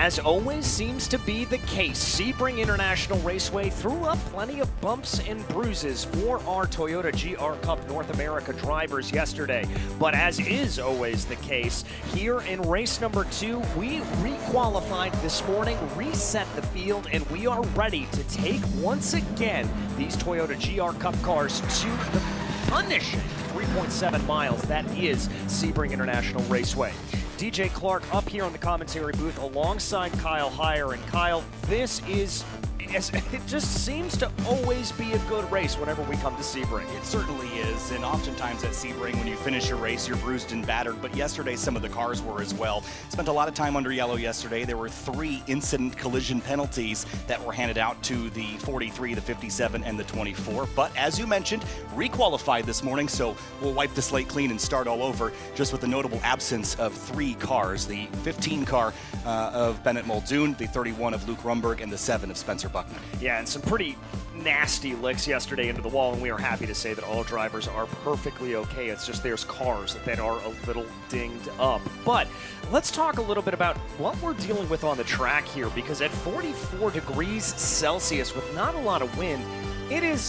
as always seems to be the case, Sebring International Raceway threw up plenty of bumps and bruises for our Toyota GR Cup North America drivers yesterday. But as is always the case, here in race number 2, we re-qualified this morning, reset the field, and we are ready to take, once again, these Toyota GR Cup cars to the punishing 3.7 miles that is Sebring International Raceway. DJ Clark up here on the commentary booth alongside Kyle Heyer. And Kyle, this is, it just seems to always be a good race whenever we come to Sebring. It certainly is, and oftentimes at Sebring, when you finish your race, you're bruised and battered, but yesterday some of the cars were as well. Spent a lot of time under yellow yesterday. There were 3 incident collision penalties that were handed out to the 43, the 57, and the 24, but as you mentioned, requalified this morning, so we'll wipe the slate clean and start all over, just with the notable absence of 3 cars, the 15 car of Bennett Muldoon, the 31 of Luke Rumberg, and the 7 of Spencer Buckner. Yeah, and some pretty nasty licks yesterday into the wall, and we are happy to say that all drivers are perfectly okay. It's just there's cars that are a little dinged up. But let's talk a little bit about what we're dealing with on the track here, because at 44 degrees Celsius with not a lot of wind, it is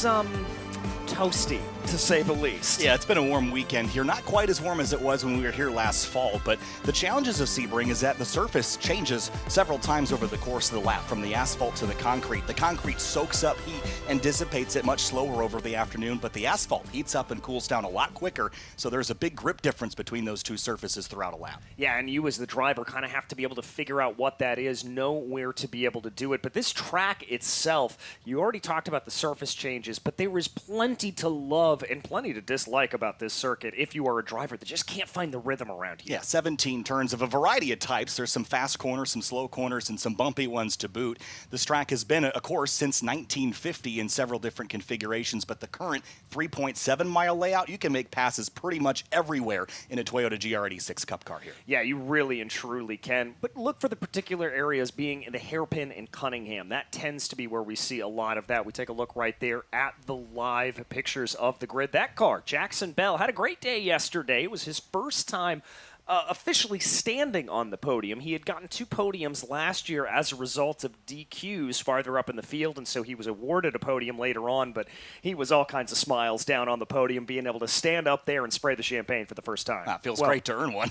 toasty, to say the least. Yeah, it's been a warm weekend here. Not quite as warm as it was when we were here last fall, but the challenges of Sebring is that the surface changes several times over the course of the lap, from the asphalt to the concrete. The concrete soaks up heat and dissipates it much slower over the afternoon, but the asphalt heats up and cools down a lot quicker, so there's a big grip difference between those two surfaces throughout a lap. Yeah, and you as the driver kind of have to be able to figure out what that is, know where to be able to do it. But this track itself, you already talked about the surface changes, but there is plenty to love and plenty to dislike about this circuit if you are a driver that just can't find the rhythm around here. Yeah, 17 turns of a variety of types. There's some fast corners, some slow corners, and some bumpy ones to boot. This track has been a course since 1950 in several different configurations, but the current 3.7 mile layout, you can make passes pretty much everywhere in a Toyota GR86 Cup car here. Yeah, you really and truly can. But look for the particular areas being in the hairpin and Cunningham. That tends to be where we see a lot of that. We take a look right there at the live pictures of the grid. That car, Jackson Bell, had a great day yesterday. It was his first time officially standing on the podium. He had gotten 2 podiums last year as a result of DQs farther up in the field, and so he was awarded a podium later on, but he was all kinds of smiles down on the podium, being able to stand up there and spray the champagne for the first time. Feels great to earn one.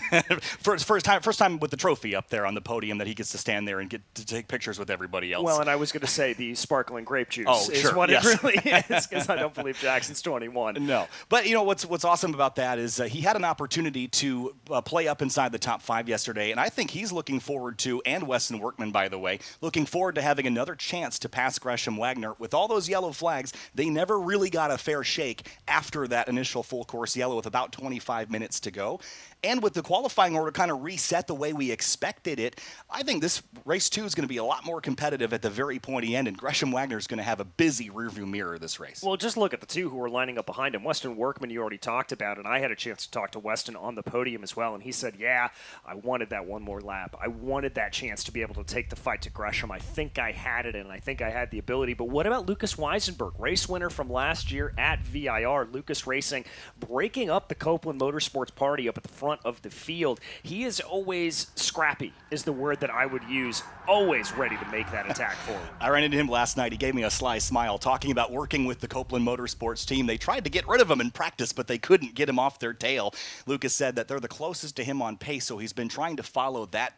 first time with the trophy up there on the podium that he gets to stand there and get to take pictures with everybody else. Well, and I was going to say the sparkling grape juice is what it really is, because I don't believe Jackson's 21. No. But, you know, what's awesome about that is he had an opportunity to play up inside the top 5 yesterday, and I think he's looking forward to, and Weston Workman, by the way, looking forward to having another chance to pass Gresham Wagner. With all those yellow flags, they never really got a fair shake after that initial full course yellow with about 25 minutes to go. And with the qualifying order kind of reset the way we expected it, I think this race 2 is going to be a lot more competitive at the very pointy end, and Gresham Wagner is going to have a busy rearview mirror this race. Well, just look at the 2 who are lining up behind him. Weston Workman, you already talked about, and I had a chance to talk to Weston on the podium as well, and he said, yeah, I wanted that one more lap. I wanted that chance to be able to take the fight to Gresham. I think I had it, and I think I had the ability. But what about Lucas Weisenberg, race winner from last year at VIR, Lucas Racing, breaking up the Copeland Motorsports party up at the front of the field. He is always scrappy, is the word that I would use, always ready to make that attack forward. I ran into him last night. He gave me a sly smile talking about working with the Copeland Motorsports team. They tried to get rid of him in practice, but they couldn't get him off their tail. Lucas said that they're the closest to him on pace, so he's been trying to follow that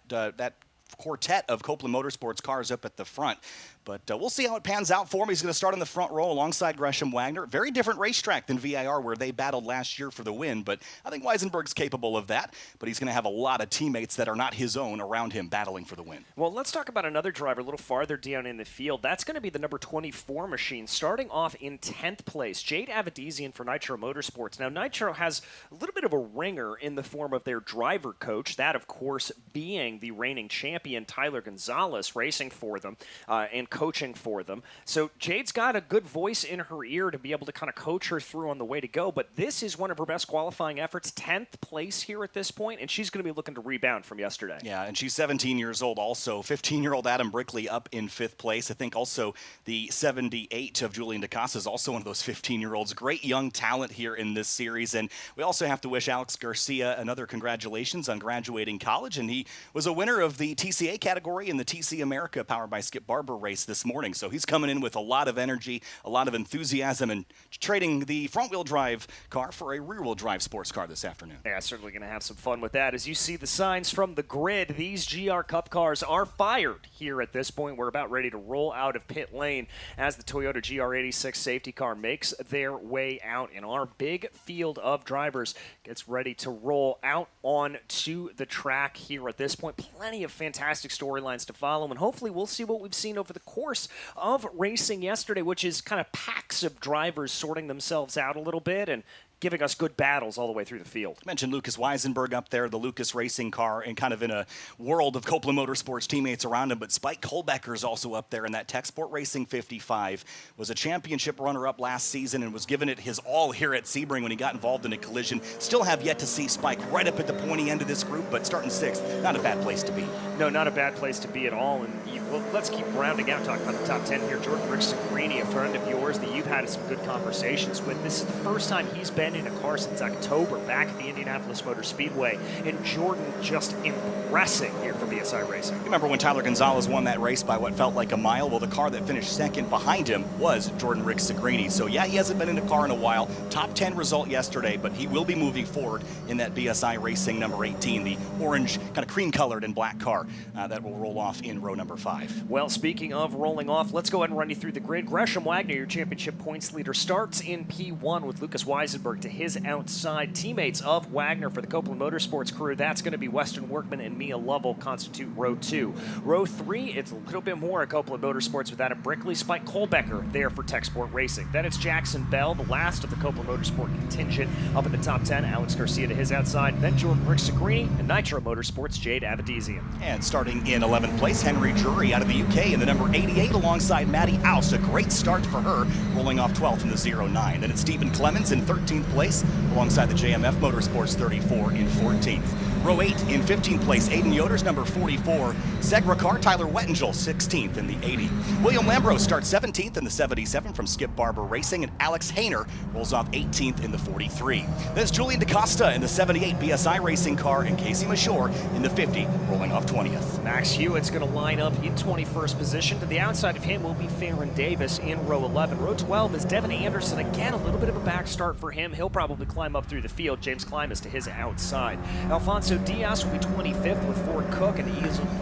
quartet of Copeland Motorsports cars up at the front. But we'll see how it pans out for him. He's going to start on the front row alongside Gresham Wagner. Very different racetrack than VIR, where they battled last year for the win. But I think Weisenberg's capable of that. But he's going to have a lot of teammates that are not his own around him battling for the win. Well, let's talk about another driver a little farther down in the field. That's going to be the number 24 machine, starting off in 10th place. Jade Avedizian for Nitro Motorsports. Now, Nitro has a little bit of a ringer in the form of their driver coach. That, of course, being the reigning champion, Tyler Gonzalez, racing for them. And coaching for them. So Jade's got a good voice in her ear to be able to kind of coach her through on the way to go, but this is one of her best qualifying efforts, 10th place here at this point, and she's going to be looking to rebound from yesterday. Yeah, and she's 17 years old also. 15-year-old Adam Brickley up in 5th place. I think also the 78 of Julian DaCosta is also one of those 15-year-olds. Great young talent here in this series, and we also have to wish Alex Garcia another congratulations on graduating college, and he was a winner of the TCA category in the TC America Powered by Skip Barber race this morning. So he's coming in with a lot of energy, a lot of enthusiasm, and trading the front-wheel drive car for a rear-wheel drive sports car this afternoon. Yeah, certainly going to have some fun with that. As you see the signs from the grid, these GR Cup cars are fired here at this point. We're about ready to roll out of pit lane as the Toyota GR86 safety car makes their way out, and our big field of drivers gets ready to roll out onto the track here at this point. Plenty of fantastic storylines to follow, and hopefully we'll see what we've seen over the course of racing yesterday, which is kind of packs of drivers sorting themselves out a little bit and giving us good battles all the way through the field. I mentioned Lucas Weisenberg up there, the Lucas Racing car, and kind of in a world of Copeland Motorsports teammates around him, but Spike Kohlbecker's also up there in that Tech Sport Racing 55, was a championship runner-up last season and was giving it his all here at Sebring when he got involved in a collision. Still have yet to see Spike right up at the pointy end of this group, but starting 6th, not a bad place to be. No, not a bad place to be at all. And well, let's keep rounding out, talking about the top 10 here. Jordan Rick-Sagrini, a friend of yours that you've had some good conversations with. This is the first time he's been in a car since October, back at the Indianapolis Motor Speedway, and Jordan just impressing here for BSI Racing. You remember when Tyler Gonzalez won that race by what felt like a mile? Well, the car that finished second behind him was Jordan Rick-Sagrini. So yeah, he hasn't been in a car in a while. Top 10 result yesterday, but he will be moving forward in that BSI Racing number 18, the orange, kind of cream-colored and black car that will roll off in row number 5. Well, speaking of rolling off, let's go ahead and run you through the grid. Gresham Wagner, your championship points leader, starts in P1 with Lucas Weisenberg to his outside. Teammates of Wagner for the Copeland Motorsports crew, that's going to be Weston Workman and Mia Lovell, constitute row 2. Row 3, it's a little bit more at Copeland Motorsports with Adam Brickley, Spike Kohlbecker there for Tech Sport Racing. Then it's Jackson Bell, the last of the Copeland Motorsport contingent, up in the top 10. Alex Garcia to his outside. Then Jordan Rick-Sagrini and Nitro Motorsports' Jade Avedizian. And starting in 11th place, Henry Drury out of the UK in the number 88 alongside Maddie Oust. A great start for her, rolling off 12th in the 09. Then it's Stephen Clemens in 13th place alongside the JMF Motorsports 34 in 14th. Row 8 in 15th place, Aiden Yoder's number 44. Segra car, Tyler Wettengel, 16th in the 80. William Lambro starts 17th in the 77 from Skip Barber Racing, and Alex Hayner rolls off 18th in the 43. There's Julian DaCosta in the 78 BSI Racing car, and Casey Mashore in the 50, rolling off 20th. Max Hewitt's going to line up in 21st position. To the outside of him will be Farron Davis in row 11. Row 12 is Devin Anderson. Again, a little bit of a back start for him. He'll probably climb up through the field. James Klimas to his outside. Alfonso Diaz will be 25th with Ford Cook and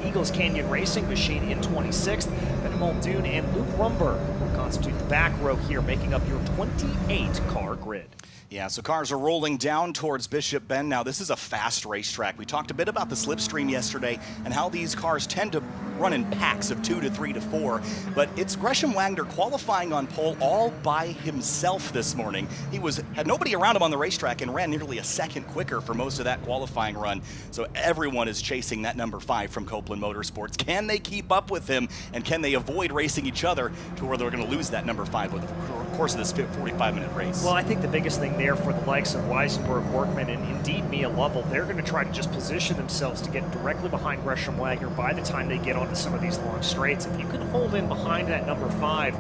Eagles Canyon Racing Machine in 26th. Ben Muldoon and Luke Rumberg will constitute the back row here, making up your 28-car grid. Yeah, so cars are rolling down towards Bishop Bend now. This is a fast racetrack. We talked a bit about the slipstream yesterday and how these cars tend to run in packs of 2 to 3 to 4, but it's Gresham Wagner qualifying on pole all by himself this morning. He had nobody around him on the racetrack and ran nearly a second quicker for most of that qualifying run. So everyone is chasing that number 5 from Copeland Motorsports. Can they keep up with him, and can they avoid racing each other to where they're going to lose that number 5 over the course of this 45-minute race? Well, I think the biggest thing there for the likes of Weisenberg, Workman, and indeed Mia Lovell, they're going to try to just position themselves to get directly behind Gresham Wagner by the time they get onto some of these long straights. If you can hold in behind that number 5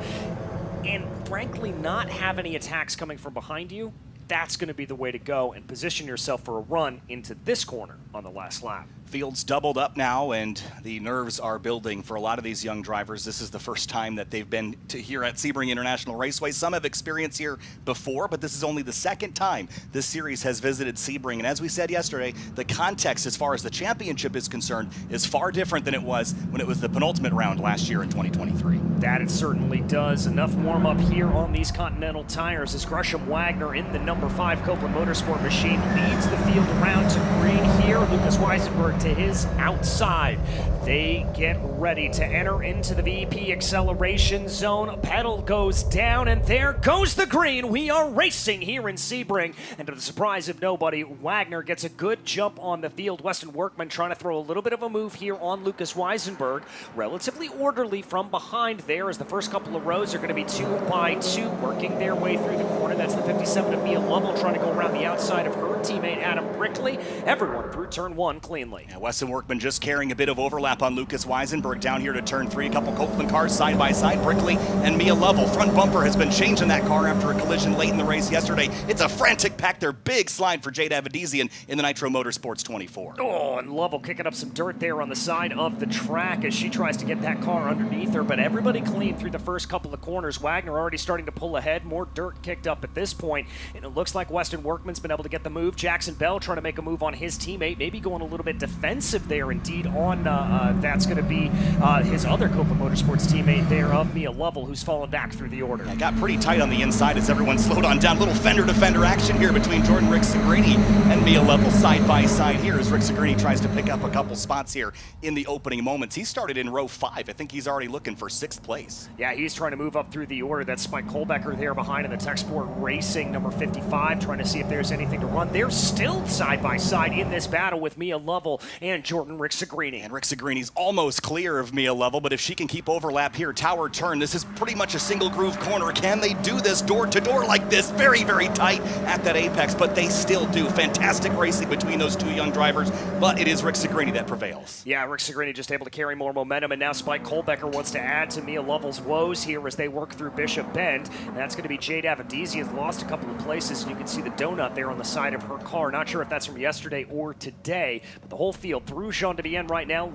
and frankly not have any attacks coming from behind you, that's going to be the way to go and position yourself for a run into this corner on the last lap. Field's doubled up now, and the nerves are building for a lot of these young drivers. This is the first time that they've been to here at Sebring International Raceway. Some have experienced here before, but this is only the second time this series has visited Sebring. And as we said yesterday, the context as far as the championship is concerned is far different than it was when it was the penultimate round last year in 2023. That it certainly does. Enough warm up here on these Continental tires as Gresham Wagner in the number number 5 Copeland Motorsport machine leads the field around to green here. Lucas Weisenberg to his outside. They get ready to enter into the VP acceleration zone. Pedal goes down, and there goes the green. We are racing here in Sebring, and to the surprise of nobody, Wagner gets a good jump on the field. Weston Workman trying to throw a little bit of a move here on Lucas Weisenberg. Relatively orderly from behind there, as the first couple of rows are going to be 2 by 2, working their way through the corner. That's the 57 of Mia Lovell trying to go around the outside of her teammate Adam Brickley. Everyone through turn 1 cleanly. Yeah, Weston Workman just carrying a bit of overlap on Lucas Weisenberg down here to turn 3. A couple Copeland cars side by side. Brickley and Mia Lovell. Front bumper has been changed in that car after a collision late in the race yesterday. It's a frantic pack there. Big slide for Jade Avedizian in the Nitro Motorsports 24. Oh, and Lovell kicking up some dirt there on the side of the track as she tries to get that car underneath her, but everybody clean through the first couple of corners. Wagner already starting to pull ahead. More dirt kicked up at this point, and it looks like Weston Workman's been able to get the move. Jackson Bell trying to make a move on his teammate, maybe going a little bit defensive there indeed on that's going to be his other Copeland Motorsports teammate there of Mia Lovell, who's fallen back through the order. Yeah, got pretty tight on the inside as everyone slowed on down. Little fender-to-fender action here between Jordan Rick Segrini and Mia Lovell side by side here as Rick Segrini tries to pick up a couple spots here in the opening moments. He started in row 5. I think he's already looking for 6th place. Yeah, he's trying to move up through the order. That's Spike Kolbecker there behind in the Tech Sport Racing number 55, trying to see if there's anything to run. They're still side by side in this battle with Mia Lovell and Jordan Rick Segrini. And Rick Segrini's almost clear of Mia Lovell, but if she can keep overlap here, tower turn, this is pretty much a single groove corner. Can they do this door to door like this? Very, very tight at that apex, but they still do. Fantastic racing between those two young drivers, but it is Rick Segrini that prevails. Yeah, Rick Segrini just able to carry more momentum, and now Spike Kolbecker wants to add to Mia Lovell's woes here as they work through Bishop Bend. And that's going to be Jade Avedizian, lost a couple of places, and you can see the donut there on the side of her car. Not sure if that's from yesterday or today, but the whole field through Jean de Bienne right now.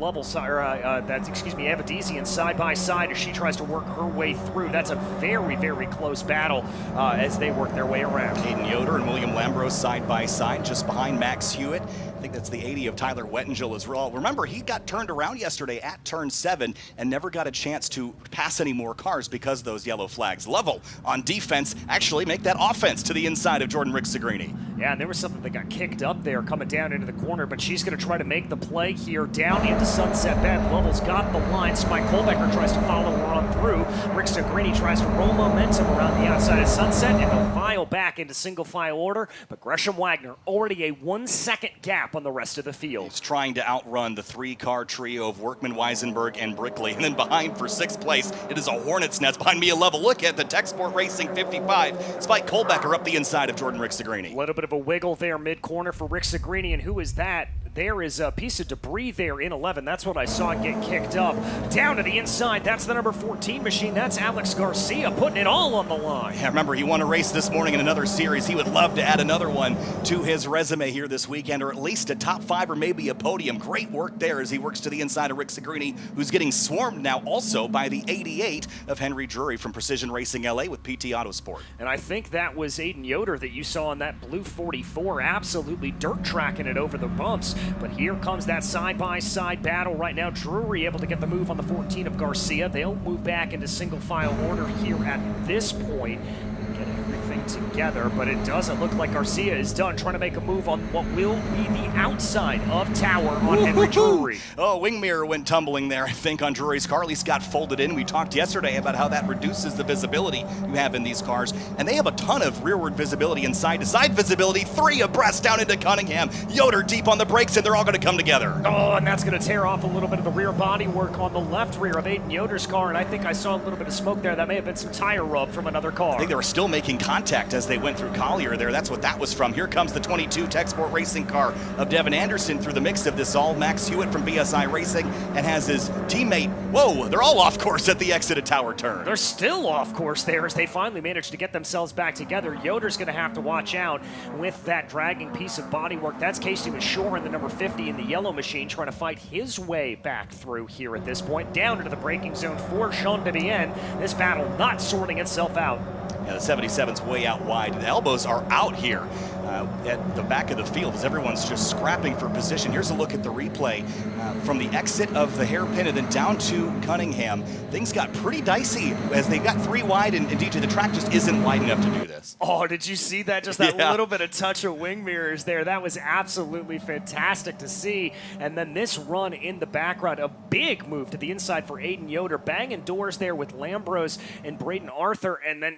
Avedizian side by side as she tries to work her way through. That's a very, very close battle as they work their way around. Hayden Yoder and William Lambros side by side, just behind Max Hewitt. I think that's the 80 of Tyler Wettingel as well. Remember, he got turned around yesterday at turn 7 and never got a chance to pass any more cars because of those yellow flags. Lovell on defense, actually make that offense to the inside of Jordan Rick Segrini. Yeah, and there was something that got kicked up there coming down into the corner, but she's going to try to make the play here down into Sunset Bend. Lovell's got the line. Spike Kolbecker tries to follow her on through. Rick Segrini tries to roll momentum around the outside of Sunset, and they'll file back into single file order, but Gresham Wagner already a 1-second gap on the rest of the field. He's trying to outrun the 3-car trio of Workman, Weisenberg, and Brickley, and then behind for 6th place, it is a hornet's nest behind Mia Lovell. Look at the Tech Sport Racing 55. Spike Kolbecker up the inside of Jordan Rick Segrini. A little bit of a wiggle there mid-corner for Rick Segrini, and who is that? There is a piece of debris there in 11. That's what I saw get kicked up. Down to the inside, that's the number 14 machine. That's Alex Garcia putting it all on the line. Yeah, remember, he won a race this morning in another series. He would love to add another one to his resume here this weekend, or at least a top 5 or maybe a podium. Great work there as he works to the inside of Rick Segrini, who's getting swarmed now also by the 88 of Henry Drury from Precision Racing LA with PT Autosport. And I think that was Aiden Yoder that you saw in that blue 44, absolutely dirt tracking it over the bumps. But here comes that side-by-side battle right now. Drury able to get the move on the 14 of Garcia. They'll move back into single file order here at this point. Get everything together, but it doesn't look like Garcia is done trying to make a move on what will be the outside of Tower on Henry Drury. Oh, wing mirror went tumbling there, I think, on Drury's car. At least got folded in. We talked yesterday about how that reduces the visibility you have in these cars, and they have a ton of rearward visibility and side-to-side visibility. 3 abreast down into Cunningham. Yoder deep on the brakes, and they're all going to come together. Oh, and that's going to tear off a little bit of the rear body work on the left rear of Aiden Yoder's car, and I think I saw a little bit of smoke there. That may have been some tire rub from another car. I think they were still making contact as they went through Collier there. That's what that was from. Here comes the 22 Tech Sport Racing car of Devin Anderson through the mix of this all. Max Hewitt from BSI Racing and has his teammate. Whoa, they're all off course at the exit of Tower Turn. They're still off course there as they finally managed to get themselves back together. Yoder's going to have to watch out with that dragging piece of bodywork. That's Casey Mashore in the number 50 in the yellow machine trying to fight his way back through here at this point. Down into the braking zone for Jean de Bienne. This battle not sorting itself out. Yeah, the 77's way out wide. The elbows are out here at the back of the field as everyone's just scrapping for position. Here's a look at the replay from the exit of the hairpin and then down to Cunningham. Things got pretty dicey as they got 3 wide, and DJ, the track just isn't wide enough to do this. Oh, did you see that? Just that little bit of touch of wing mirrors there. That was absolutely fantastic to see. And then this run in the background, a big move to the inside for Aiden Yoder, banging doors there with Lambros and Braden Arthur, and then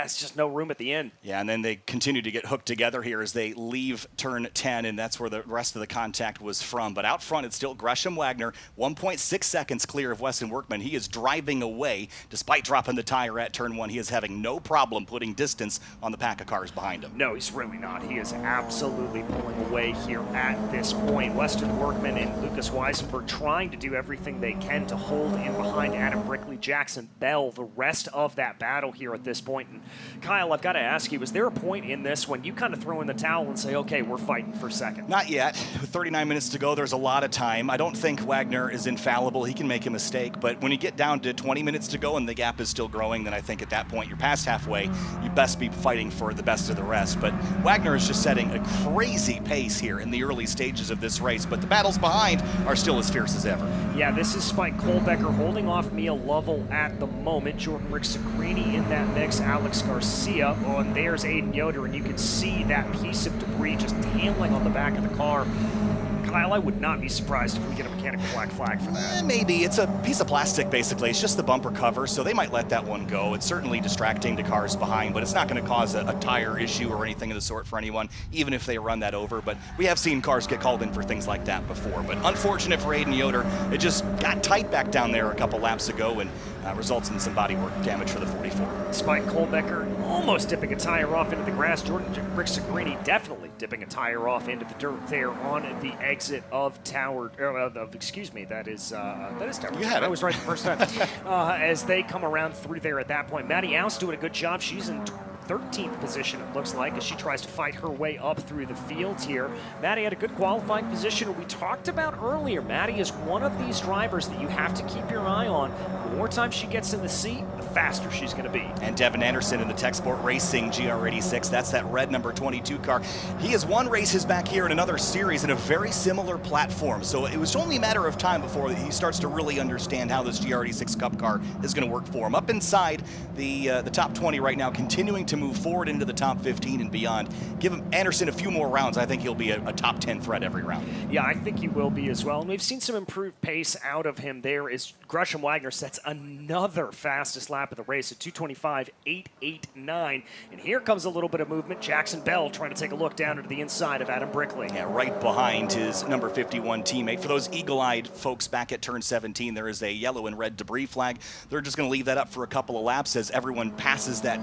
it's just no room at the end. Yeah, and then they continue to get hooked together here as they leave turn 10, and that's where the rest of the contact was from. But out front, it's still Gresham Wagner, 1.6 seconds clear of Weston Workman. He is driving away. Despite dropping the tire at turn 1, he is having no problem putting distance on the pack of cars behind him. No, he's really not. He is absolutely pulling away here at this point. Weston Workman and Lucas Weisenberg trying to do everything they can to hold in behind Adam Brickley, Jackson Bell, the rest of that battle here at this point. And Kyle, I've got to ask you, was there a point in this when you kind of throw in the towel and say, okay, we're fighting for second? Not yet. With 39 minutes to go, there's a lot of time. I don't think Wagner is infallible. He can make a mistake, but when you get down to 20 minutes to go and the gap is still growing, then I think at that point you're past halfway. You best be fighting for the best of the rest. But Wagner is just setting a crazy pace here in the early stages of this race, but the battles behind are still as fierce as ever. Yeah, this is Spike Kohlbecker holding off Mia Lovell at the moment. Jordan Rick-Sagrini in that mix. Alex Garcia. Oh, and there's Aiden Yoder, and you can see that piece of debris just tailing on the back of the car. Kyle, I would not be surprised if we get a mechanical black flag for that. Maybe. It's a piece of plastic, basically. It's just the bumper cover, so they might let that one go. It's certainly distracting to cars behind, but it's not going to cause a tire issue or anything of the sort for anyone, even if they run that over. But we have seen cars get called in for things like that before. But unfortunate for Aiden Yoder, it just got tight back down there a couple laps ago and results in some bodywork damage for the 44. Spike Kohlbecker almost dipping a tire off into the grass. Jordan Rick-Sagrini definitely dipping a tire off into the dirt there on the exit of Tower. Excuse me, that is Tower. You had it. I was right the first time. As they come around through there at that point, Maddie Oust doing a good job. She's in 13th position, it looks like, as she tries to fight her way up through the field here. Maddie had a good qualifying position. We talked about earlier, Maddie is one of these drivers that you have to keep your eye on. The more time she gets in the seat, the faster she's going to be. And Devin Anderson in the Tech Sport Racing GR86, that's that red number 22 car. He has won races back here in another series in a very similar platform, so it was only a matter of time before he starts to really understand how this GR86 Cup car is going to work for him. Up inside the top 20 right now, continuing to move forward into the top 15 and beyond. Give him Anderson a few more rounds. I think he'll be a top 10 threat every round. Yeah, I think he will be as well. And we've seen some improved pace out of him there as Gresham Wagner sets another fastest lap of the race at 2:25.889. And here comes a little bit of movement. Jackson Bell trying to take a look down into the inside of Adam Brickley. Yeah, right behind his number 51 teammate. For those eagle-eyed folks back at turn 17, there is a yellow and red debris flag. They're just going to leave that up for a couple of laps as everyone passes that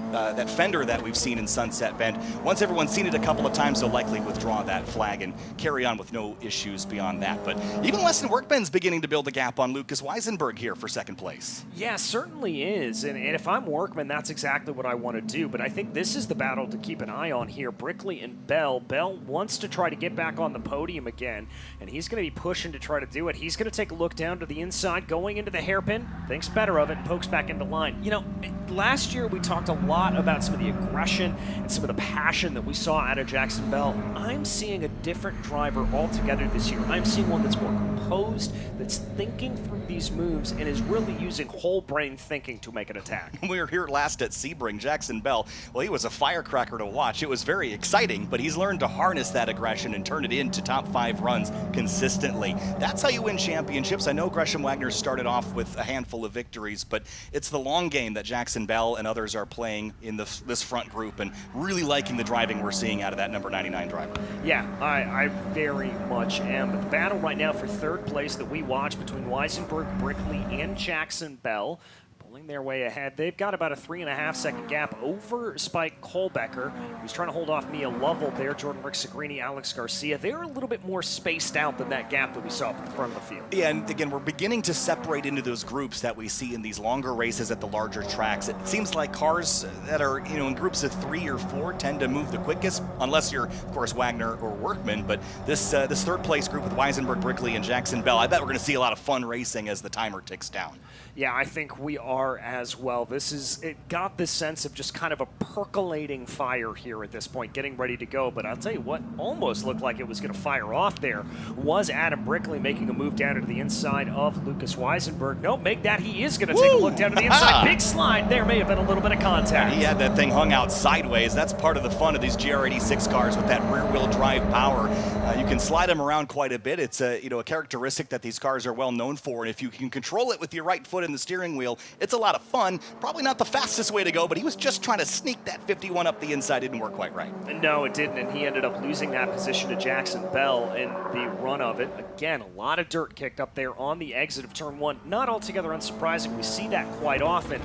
fender that we've seen in Sunset Bend. Once everyone's seen it a couple of times, they'll likely withdraw that flag and carry on with no issues beyond that. But even Weston Workman's beginning to build a gap on Lucas Weisenberg here for second place. Yeah, certainly is. And if I'm Workman, that's exactly what I want to do. But I think this is the battle to keep an eye on here. Brickley and Bell. Bell wants to try to get back on the podium again, and he's going to be pushing to try to do it. He's going to take a look down to the inside, going into the hairpin, thinks better of it, and pokes back into line. You know, last year we talked a lot about some of the aggression and some of the passion that we saw out of Jackson Bell. I'm seeing a different driver altogether this year. I'm seeing one that's more composed, that's thinking through these moves, and is really using whole brain thinking to make an attack. We were here last at Sebring. Jackson Bell, well, he was a firecracker to watch. It was very exciting, but he's learned to harness that aggression and turn it into top 5 runs consistently. That's how you win championships. I know Gresham Wagner started off with a handful of victories, but it's the long game that Jackson Bell and others are playing in this front group, and really liking the driving we're seeing out of that number 99 driver. Yeah, I very much am. But the battle right now for third place that we watch between Weisenberg, Brickley, and Jackson Bell, pulling their way ahead. They've got about a 3.5 second gap over Spike Kohlbecker, who's trying to hold off Mia Lovell there, Jordan Rick-Sagrini, Alex Garcia. They're a little bit more spaced out than that gap that we saw at the front of the field. Yeah, and again, we're beginning to separate into those groups that we see in these longer races at the larger tracks. It seems like cars that are, in groups of 3 or 4 tend to move the quickest, unless you're, of course, Wagner or Workman. But this third place group with Weisenberg, Brickley, and Jackson Bell, I bet we're going to see a lot of fun racing as the timer ticks down. Yeah, I think we are car as well. It got this sense of just kind of a percolating fire here at this point, getting ready to go. But I'll tell you what almost looked like it was going to fire off there was Adam Brickley making a move down into the inside of Lucas Weisenberg. No, make that he is going to take a look down to the inside. Big slide. There may have been a little bit of contact. He had that thing hung out sideways. That's part of the fun of these GR86 cars with that rear-wheel drive power. You can slide them around quite a bit. It's a characteristic that these cars are well known for, and if you can control it with your right foot in the steering wheel, it's a lot of fun. Probably not the fastest way to go, but he was just trying to sneak that 51 up the inside. Didn't work quite right. No, it didn't, and he ended up losing that position to Jackson Bell in the run of it. Again, a lot of dirt kicked up there on the exit of turn 1. Not altogether unsurprising. We see that quite often.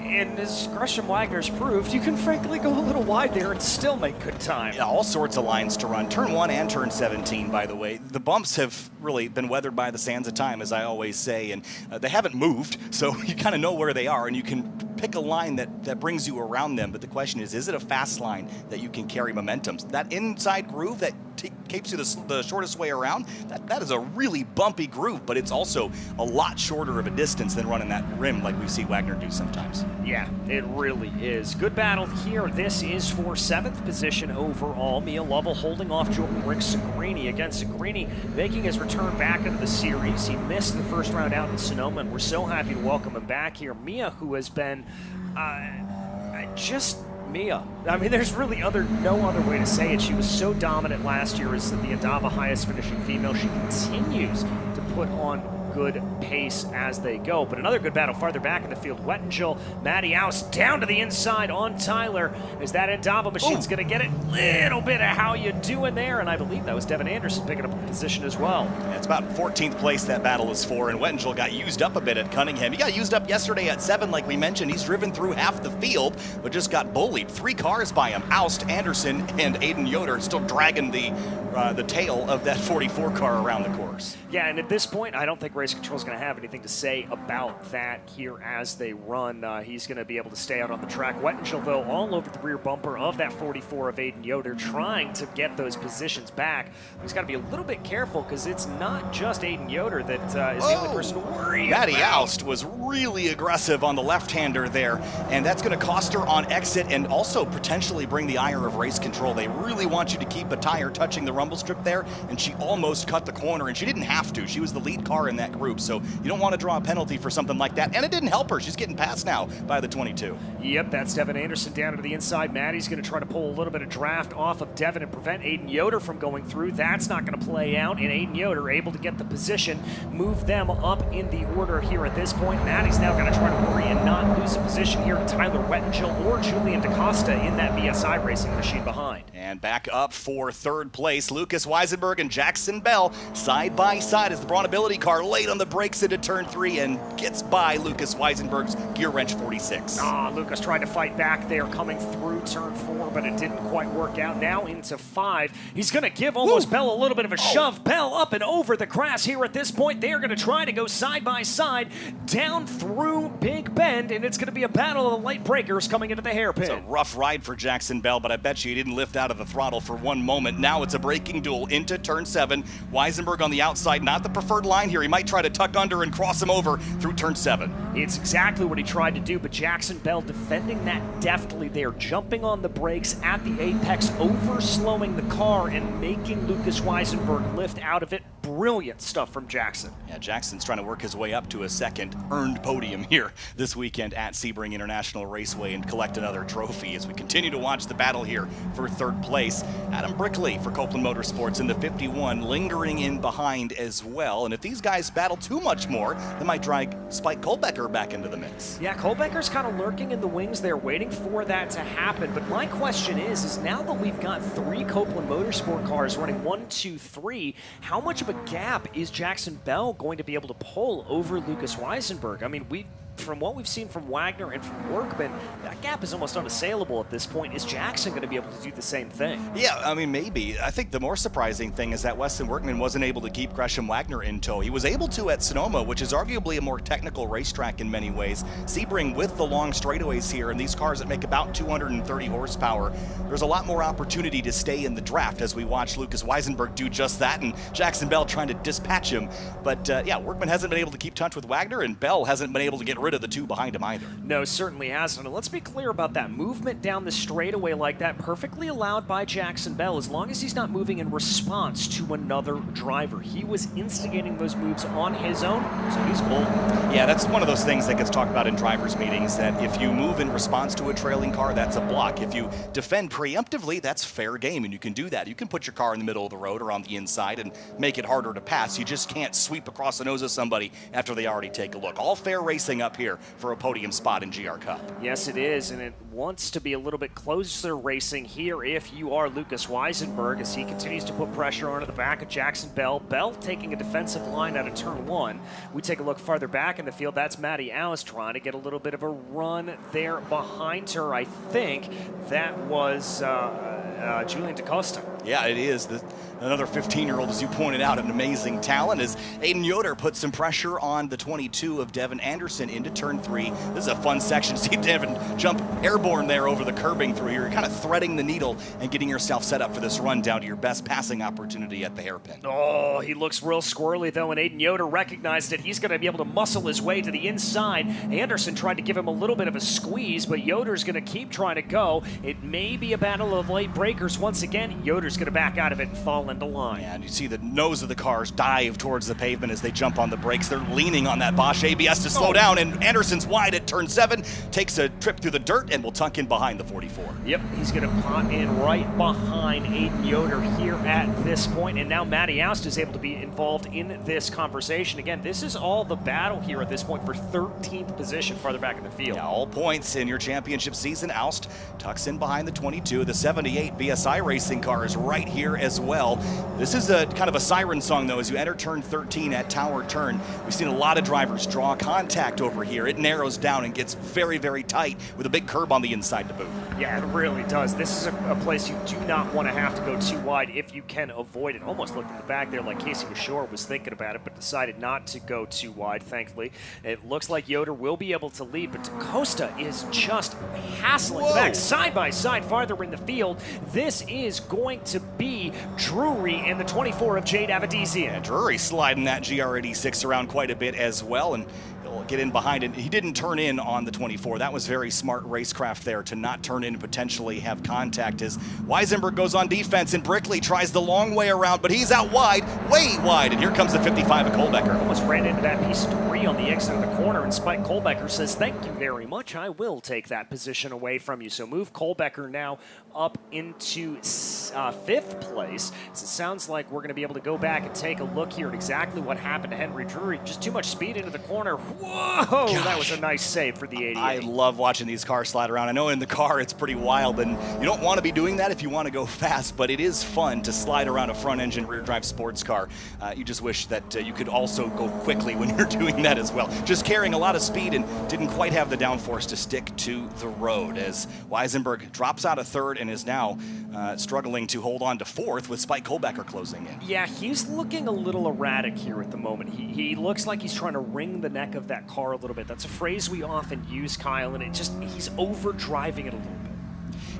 And as Gresham Wagner's proved, you can frankly go a little wide there and still make good time. Yeah, all sorts of lines to run. Turn 1 and turn 17, by the way. The bumps have really been weathered by the sands of time, as I always say, and they haven't moved, so you kind of know where they are, and you can pick a line that brings you around them. But the question is it a fast line that you can carry momentum? That inside groove that keeps you the shortest way around, that is a really bumpy groove, but it's also a lot shorter of a distance than running that rim like we see Wagner do sometimes. Yeah, it really is. Good battle here. This is for 7th position overall. Mia Lovell holding off Jordan Rick Segrini. Again, Segrini making his return back into the series. He missed the first round out in Sonoma, and we're so happy to welcome him back here. Mia, who has been just Mia. I mean, there's really no other way to say it. She was so dominant last year as the Indaba highest finishing female. She continues to put on good pace as they go. But another good battle farther back in the field. Wettingel, Matty Oust down to the inside on Tyler. Is that Indaba machine's going to get it? Little bit of how you doing there, and I believe that was Devin Anderson picking up a position as well. Yeah, it's about 14th place that battle is for, and Wettingel got used up a bit at Cunningham. He got used up yesterday at 7, like we mentioned. He's driven through half the field, but just got bullied. 3 cars by him. Oust, Anderson, and Aiden Yoder still dragging the tail of that 44 car around the course. Yeah, and at this point, I don't think Race Control is going to have anything to say about that here as they run. He's going to be able to stay out on the track. Wettingel, though, all over the rear bumper of that 44 of Aiden Yoder, trying to get those positions back. He's got to be a little bit careful because it's not just Aiden Yoder that is the only person to worry about. Matty Oust was really aggressive on the left-hander there, and that's going to cost her on exit and also potentially bring the ire of Race Control. They really want you to keep a tire touching the rumble strip there, and she almost cut the corner, and she didn't have to. She was the lead car in that group, so you don't want to draw a penalty for something like that, and it didn't help her. She's getting passed now by the 22. Yep, that's Devin Anderson down to the inside. Matty's going to try to pull a little bit of draft off of Devin and prevent Aiden Yoder from going through. That's not going to play out, and Aiden Yoder able to get the position, move them up in the order here at this point. Matty's now going to try to worry and not lose a position here to Tyler Wettingel or Julian DaCosta in that BSI racing machine behind. And back up for 3rd place, Lucas Weisenberg and Jackson Bell side by side as the Braun Ability car late on the brakes into turn 3 and gets by Lucas Weisenberg's gear wrench 46. Lucas tried to fight back there coming through turn 4, but it didn't quite work out. Now into 5. He's going to give almost Bell a little bit of a shove. Bell up and over the grass here at this point. They're going to try to go side by side down through Big Bend, and it's going to be a battle of the late breakers coming into the hairpin. It's a rough ride for Jackson Bell, but I bet you he didn't lift out of the throttle for one moment. Now it's a braking duel into turn 7. Weisenberg on the outside, not the preferred line here. He might try to tuck under and cross him over through turn 7. It's exactly what he tried to do, but Jackson Bell defending that deftly there, jumping on the brakes at the apex, over-slowing the car and making Lucas Weisenberg lift out of it. Brilliant stuff from Jackson. Yeah, Jackson's trying to work his way up to a 2nd earned podium here this weekend at Sebring International Raceway and collect another trophy as we continue to watch the battle here for 3rd place. Adam Brickley for Copeland Motorsports in the 51, lingering in behind as well. And if these guys battle too much more, they might drag Spike Kohlbecker back into the mix. Yeah, Kohlbecker's kind of lurking in the wings there, waiting for that to happen. But my question is now that we've got 3 Copeland Motorsport cars running 1, 2, 3, how much of a gap is Jackson Bell going to be able to pull over Lucas Weisenberg? I mean, from what we've seen from Wagner and from Workman, that gap is almost unassailable at this point. Is Jackson going to be able to do the same thing? Yeah, I mean, maybe. I think the more surprising thing is that Weston Workman wasn't able to keep Gresham Wagner in tow. He was able to at Sonoma, which is arguably a more technical racetrack in many ways. Sebring with the long straightaways here and these cars that make about 230 horsepower, there's a lot more opportunity to stay in the draft as we watch Lucas Weisenberg do just that and Jackson Bell trying to dispatch him. But yeah, Workman hasn't been able to keep touch with Wagner and Bell hasn't been able to get rid of the two behind him either. No, certainly hasn't. And let's be clear about that. Movement down the straightaway like that, perfectly allowed by Jackson Bell, as long as he's not moving in response to another driver. He was instigating those moves on his own, so he's golden. Yeah, that's one of those things that gets talked about in drivers' meetings, that if you move in response to a trailing car, that's a block. If you defend preemptively, that's fair game, and you can do that. You can put your car in the middle of the road or on the inside and make it harder to pass. You just can't sweep across the nose of somebody after they already take a look. All fair racing up here for a podium spot in GR Cup. Yes, it is, and it wants to be a little bit closer racing here if you are Lucas Weisenberg, as he continues to put pressure onto the back of Jackson Bell. Bell taking a defensive line out of turn one. We take a look farther back in the field. That's Maddie Alice trying to get a little bit of a run there behind her. I think that was Julian DaCosta. Yeah, it is. Another 15-year-old, as you pointed out, an amazing talent, as Aiden Yoder puts some pressure on the 22 of Devin Anderson into turn three. This is a fun section. See Devin jump airborne there over the curbing through here. You're kind of threading the needle and getting yourself set up for this run down to your best passing opportunity at the hairpin. Oh, he looks real squirrely, though, and Aiden Yoder recognized it. He's going to be able to muscle his way to the inside. Anderson tried to give him a little bit of a squeeze, but Yoder's going to keep trying to go. It may be a battle of late breakers once again. Yoder's going to back out of it and fall into line. Yeah, and you see the nose of the cars dive towards the pavement as they jump on the brakes. They're leaning on that Bosch ABS to slow down, and Anderson's wide at turn 7, takes a trip through the dirt, and will tuck in behind the 44. Yep, he's going to pot in right behind Aiden Yoder here at this point, and now Matty Oust is able to be involved in this conversation. Again, this is all the battle here at this point for 13th position farther back in the field. Yeah, all points in your championship season. Oust tucks in behind the 22. The 78 BSI racing car is right here as well. This is a kind of a siren song, though, as you enter turn 13 at Tower Turn. We've seen a lot of drivers draw contact over here. It narrows down and gets very, very tight with a big curb on the inside to boot. Yeah, it really does. This is a place you do not want to have to go too wide if you can avoid it. Almost looked in the back there like Casey Shore was thinking about it, but decided not to go too wide, thankfully. It looks like Yoder will be able to lead, but DaCosta is just hassling the back side by side farther in the field. This is going to be Drury and the 24 of Jade Avedisian. Yeah, Drury sliding that GR86 around quite a bit as well, and he'll get in behind it. He didn't turn in on the 24. That was very smart racecraft there to not turn in and potentially have contact, as Weisenberg goes on defense, and Brickley tries the long way around, but he's out wide, way wide, and here comes the 55 of Kohlbecker. Almost ran into that piece of debris on the exit of the corner, and Spike Kohlbecker says, "Thank you very much. I will take that position away from you." So move Kohlbecker now up into 5th place. So it sounds like we're going to be able to go back and take a look here at exactly what happened to Henry Drury. Just too much speed into the corner. Whoa, gosh, that was a nice save for the 88. I love watching these cars slide around. I know in the car it's pretty wild, and you don't want to be doing that if you want to go fast, but it is fun to slide around a front-engine rear-drive sports car. You just wish that you could also go quickly when you're doing that as well. Just carrying a lot of speed and didn't quite have the downforce to stick to the road, as Weisenberg drops out of 3rd and is now struggling to hold on to 4th with Spike Kohlbecker closing in. Yeah, he's looking a little erratic here at the moment. He looks like he's trying to wring the neck of that car a little bit. That's a phrase we often use, Kyle, and he's overdriving it a little bit.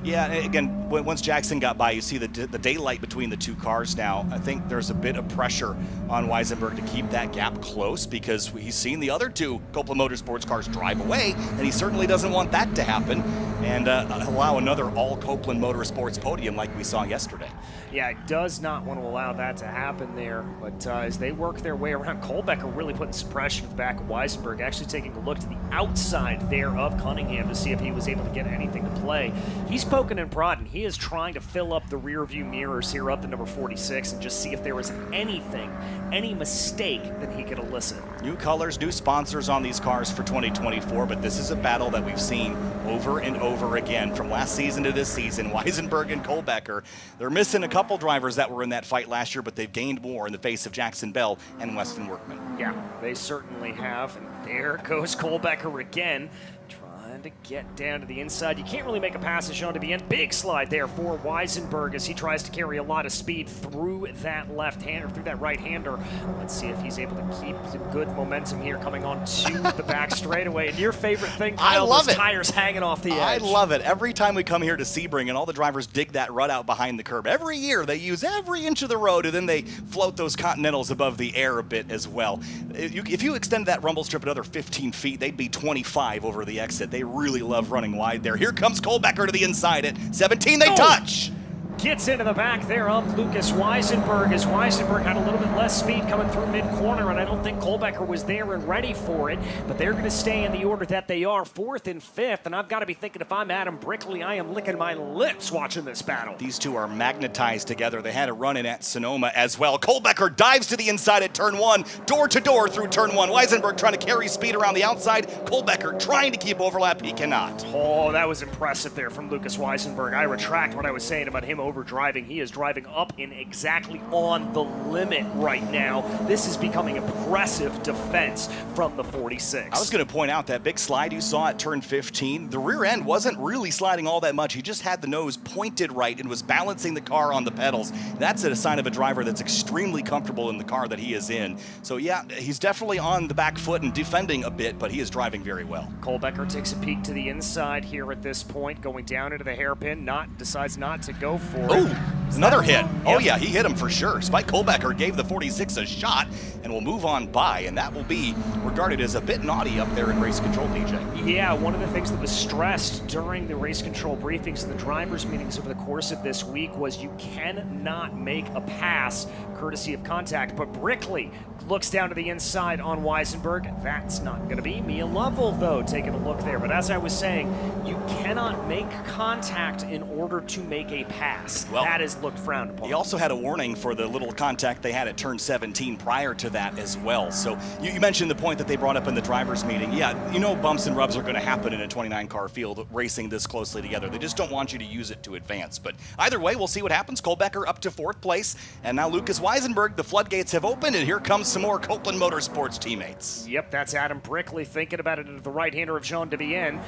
Yeah, again, once Jackson got by, you see the daylight between the two cars now. I think there's a bit of pressure on Weisenberg to keep that gap close, because he's seen the other two Copeland Motorsports cars drive away, and he certainly doesn't want that to happen and allow another all Copeland Motorsports podium like we saw yesterday. Yeah, it does not want to allow that to happen there, but as they work their way around, Kohlbecker really putting some pressure to the back of Weisenberg, actually taking a look to the outside there of Cunningham to see if he was able to get anything to play. He's poking and prodding. He is trying to fill up the rear view mirrors here of the number 46 and just see if there was anything, any mistake that he could elicit. New colors, new sponsors on these cars for 2024, but this is a battle that we've seen over and over again from last season to this season. Weisenberg and Kohlbecker, they're missing a couple drivers that were in that fight last year, but they've gained more in the face of Jackson Bell and Weston Workman. Yeah, they certainly have, and there goes Kohlbecker again, trying trying to get down to the inside. You can't really make a pass to Jean to the end. Big slide there for Weisenberg as he tries to carry a lot of speed through that left-hander, through that right-hander. Let's see if he's able to keep some good momentum here coming on to the back straightaway. And your favorite thing, Kyle, I love those it. tires hanging off the edge. I love it. Every time we come here to Sebring and all the drivers dig that rut out behind the curb, every year they use every inch of the road and then they float those Continentals above the air a bit as well. If you extend that rumble strip another 15 feet, they'd be 25 over the exit. They really love running wide there. Here comes Kohlbecker to the inside at 17. They touch. Gets into the back there of Lucas Weisenberg as Weisenberg had a little bit less speed coming through mid-corner, and I don't think Kohlbecker was there and ready for it, but they're going to stay in the order that they are, 4th and 5th, and I've got to be thinking if I'm Adam Brickley, I am licking my lips watching this battle. These two are magnetized together. They had a run-in at Sonoma as well. Kohlbecker dives to the inside at turn 1, door-to-door through turn 1. Weisenberg trying to carry speed around the outside. Kohlbecker trying to keep overlap. He cannot. Oh, that was impressive there from Lucas Weisenberg. I retract what I was saying about him over driving. He is driving up in exactly on the limit right now. This is becoming impressive defense from the 46. I was going to point out that big slide you saw at turn 15. The rear end wasn't really sliding all that much. He just had the nose pointed right and was balancing the car on the pedals. That's a sign of a driver that's extremely comfortable in the car that he is in. So yeah, he's definitely on the back foot and defending a bit, but he is driving very well. Kohlbecker takes a peek to the inside here at this point, going down into the hairpin, decides not to go for it. Another hit. Oh yeah, he hit him for sure. Spike Kohlbecker gave the 46 a shot and will move on by, and that will be regarded as a bit naughty up there in race control, DJ. Yeah, one of the things that was stressed during the race control briefings and the drivers' meetings over the course of this week was you cannot make a pass courtesy of contact, but Brickley looks down to the inside on Weisenberg. That's not going to be Mia Lovell, though, taking a look there. But as I was saying, you cannot make contact in order to make a pass. Well, that is looked frowned upon. He also had a warning for the little contact they had at turn 17 prior to that as well. So you mentioned the point that they brought up in the drivers' meeting. Yeah, you know bumps and rubs are going to happen in a 29-car field racing this closely together. They just don't want you to use it to advance. But either way, we'll see what happens. Kohlbecker up to 4th place, and now Lucas Weisenberg. The floodgates have opened, and here comes some more Copeland Motorsports teammates. Yep, that's Adam Brickley thinking about it into the right-hander of Jean Devienne.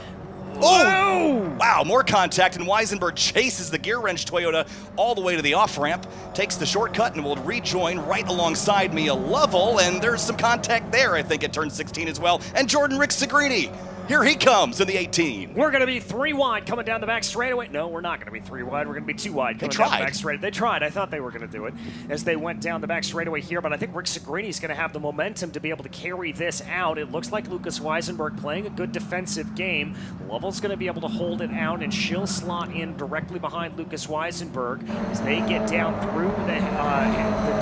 Oh! Wow, more contact, and Weisenberg chases the gear wrench Toyota all the way to the off-ramp, takes the shortcut, and will rejoin right alongside Mia Lovell, and there's some contact there, I think, at turn 16 as well. And Jordan Rick-Segrini, here he comes in the 18. We're going to be 3 wide coming down the back straightaway. No, we're not going to be 3 wide. We're going to be 2 wide coming down the back straightaway. They tried. I thought they were going to do it as they went down the back straightaway here, but I think Rick Segrini is going to have the momentum to be able to carry this out. It looks like Lucas Weisenberg playing a good defensive game. Lovell's going to be able to hold it out, and she'll slot in directly behind Lucas Weisenberg as they get down through the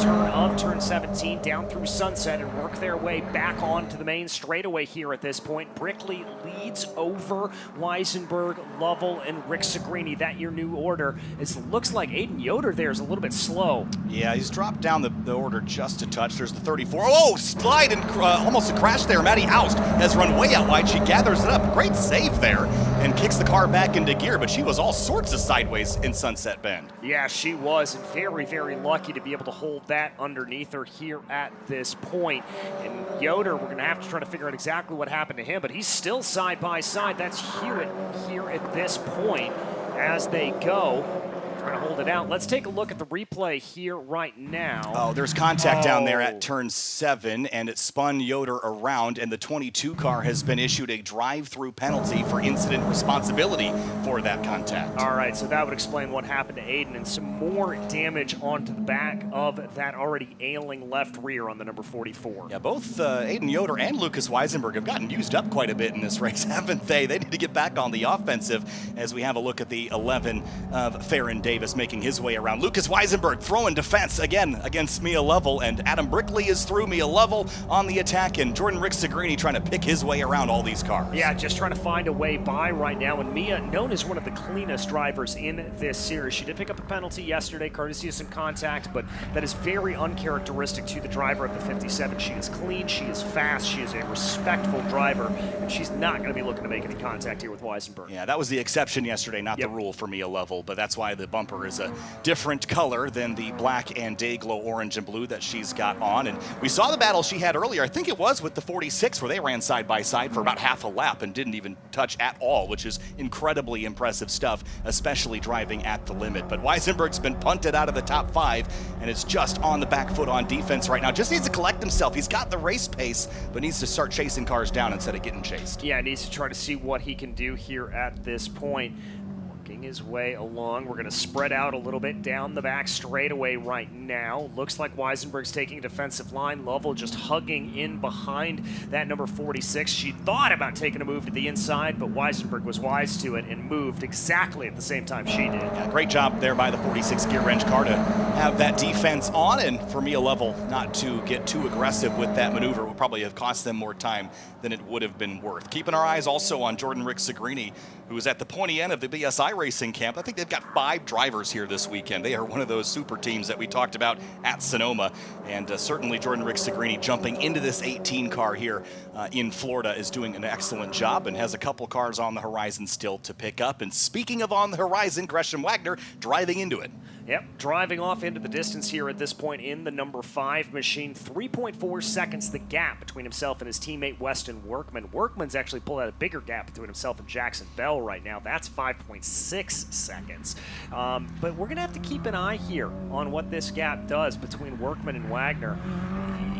turn of turn 17, down through Sunset, and work their way back onto the main straightaway here at this point. Brickley leads over Weisenberg, Lovell, and Rick Segrini. That your new order. It looks like Aiden Yoder there is a little bit slow. Yeah, he's dropped down the order just a touch. There's the 34. Oh, slide and almost a crash there. Maddie Oust has run way out wide. She gathers it up. Great save there and kicks the car back into gear, but she was all sorts of sideways in Sunset Bend. Yeah, she was, and very, very lucky to be able to hold that underneath her here at this point. And Yoder, we're going to have to try to figure out exactly what happened to him, but he's still side by side. That's here at this point as they go. Trying to hold it out. Let's take a look at the replay here right now. Oh, there's contact down there at turn 7, and it spun Yoder around, and the 22 car has been issued a drive-through penalty for incident responsibility for that contact. All right, so that would explain what happened to Aiden, and some more damage onto the back of that already ailing left rear on the number 44. Yeah, both Aiden Yoder and Lucas Weisenberg have gotten used up quite a bit in this race, haven't they? They need to get back on the offensive as we have a look at the 11 of Farron Davis making his way around. Lucas Weisenberg throwing defense again against Mia Lovell, and Adam Brickley is through. Mia Lovell on the attack, and Jordan Rick-Segrini trying to pick his way around all these cars. Yeah, just trying to find a way by right now, and Mia, known as one of the cleanest drivers in this series. She did pick up a penalty yesterday, courtesy of some contact, but that is very uncharacteristic to the driver of the 57. She is clean, she is fast, she is a respectful driver, and she's not going to be looking to make any contact here with Weisenberg. Yeah, that was the exception yesterday, not the rule for Mia Lovell, but that's why the bump bumper is a different color than the black and day glow orange and blue that she's got on. And we saw the battle she had earlier. I think it was with the 46 where they ran side by side for about half a lap and didn't even touch at all, which is incredibly impressive stuff, especially driving at the limit. But Weisenberg's been punted out of the top 5 and is just on the back foot on defense right now. Just needs to collect himself. He's got the race pace, but needs to start chasing cars down instead of getting chased. Yeah, needs to try to see what he can do here at this point. Working his way along. We're going to spread out a little bit down the back straightaway right now. Looks like Weisenberg's taking a defensive line. Lovell just hugging in behind that number 46. She thought about taking a move to the inside, but Weisenberg was wise to it and moved exactly at the same time she did. Yeah, great job there by the 46 gear wrench car to have that defense on, and for Mia Lovell not to get too aggressive with that maneuver would probably have cost them more time than it would have been worth. Keeping our eyes also on Jordan Rick-Segrini, who is at the pointy end of the BSI racing camp. I think they've got 5 drivers here this weekend. They are one of those super teams that we talked about at Sonoma, and certainly Jordan Rick-Segrini jumping into this 18 car here in Florida is doing an excellent job and has a couple cars on the horizon still to pick up. And speaking of on the horizon, Gresham Wagner driving into it. Yep, driving off into the distance here at this point in the number 5 machine. 3.4 seconds the gap between himself and his teammate Weston Workman. Workman's actually pulled out a bigger gap between himself and Jackson Bell right now. That's 5.6 seconds. But we're going to have to keep an eye here on what this gap does between Workman and Wagner.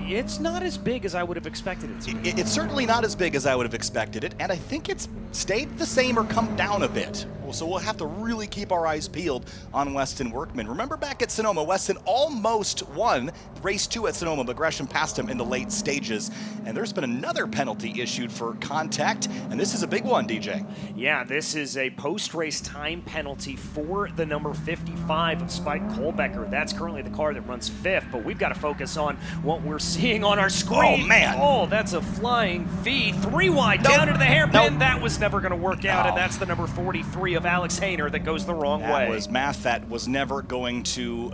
It's not as big as I would have expected it to be. It's certainly not as big as I would have expected it, and I think it's stayed the same or come down a bit. So we'll have to really keep our eyes peeled on Weston Workman. Remember back at Sonoma, Weston almost won race 2 at Sonoma, but Gresham passed him in the late stages. And there's been another penalty issued for contact, and this is a big one, DJ. Yeah, this is a post-race time penalty for the number 55 of Spike Kohlbecker. That's currently the car that runs 5th, but we've got to focus on what we're seeing on our screen. Oh, man. Oh, that's a flying V. 3 wide down into the hairpin. That was never going to work out, and that's the number 43 of Alex Hayner that goes the wrong way. That was math that was never going to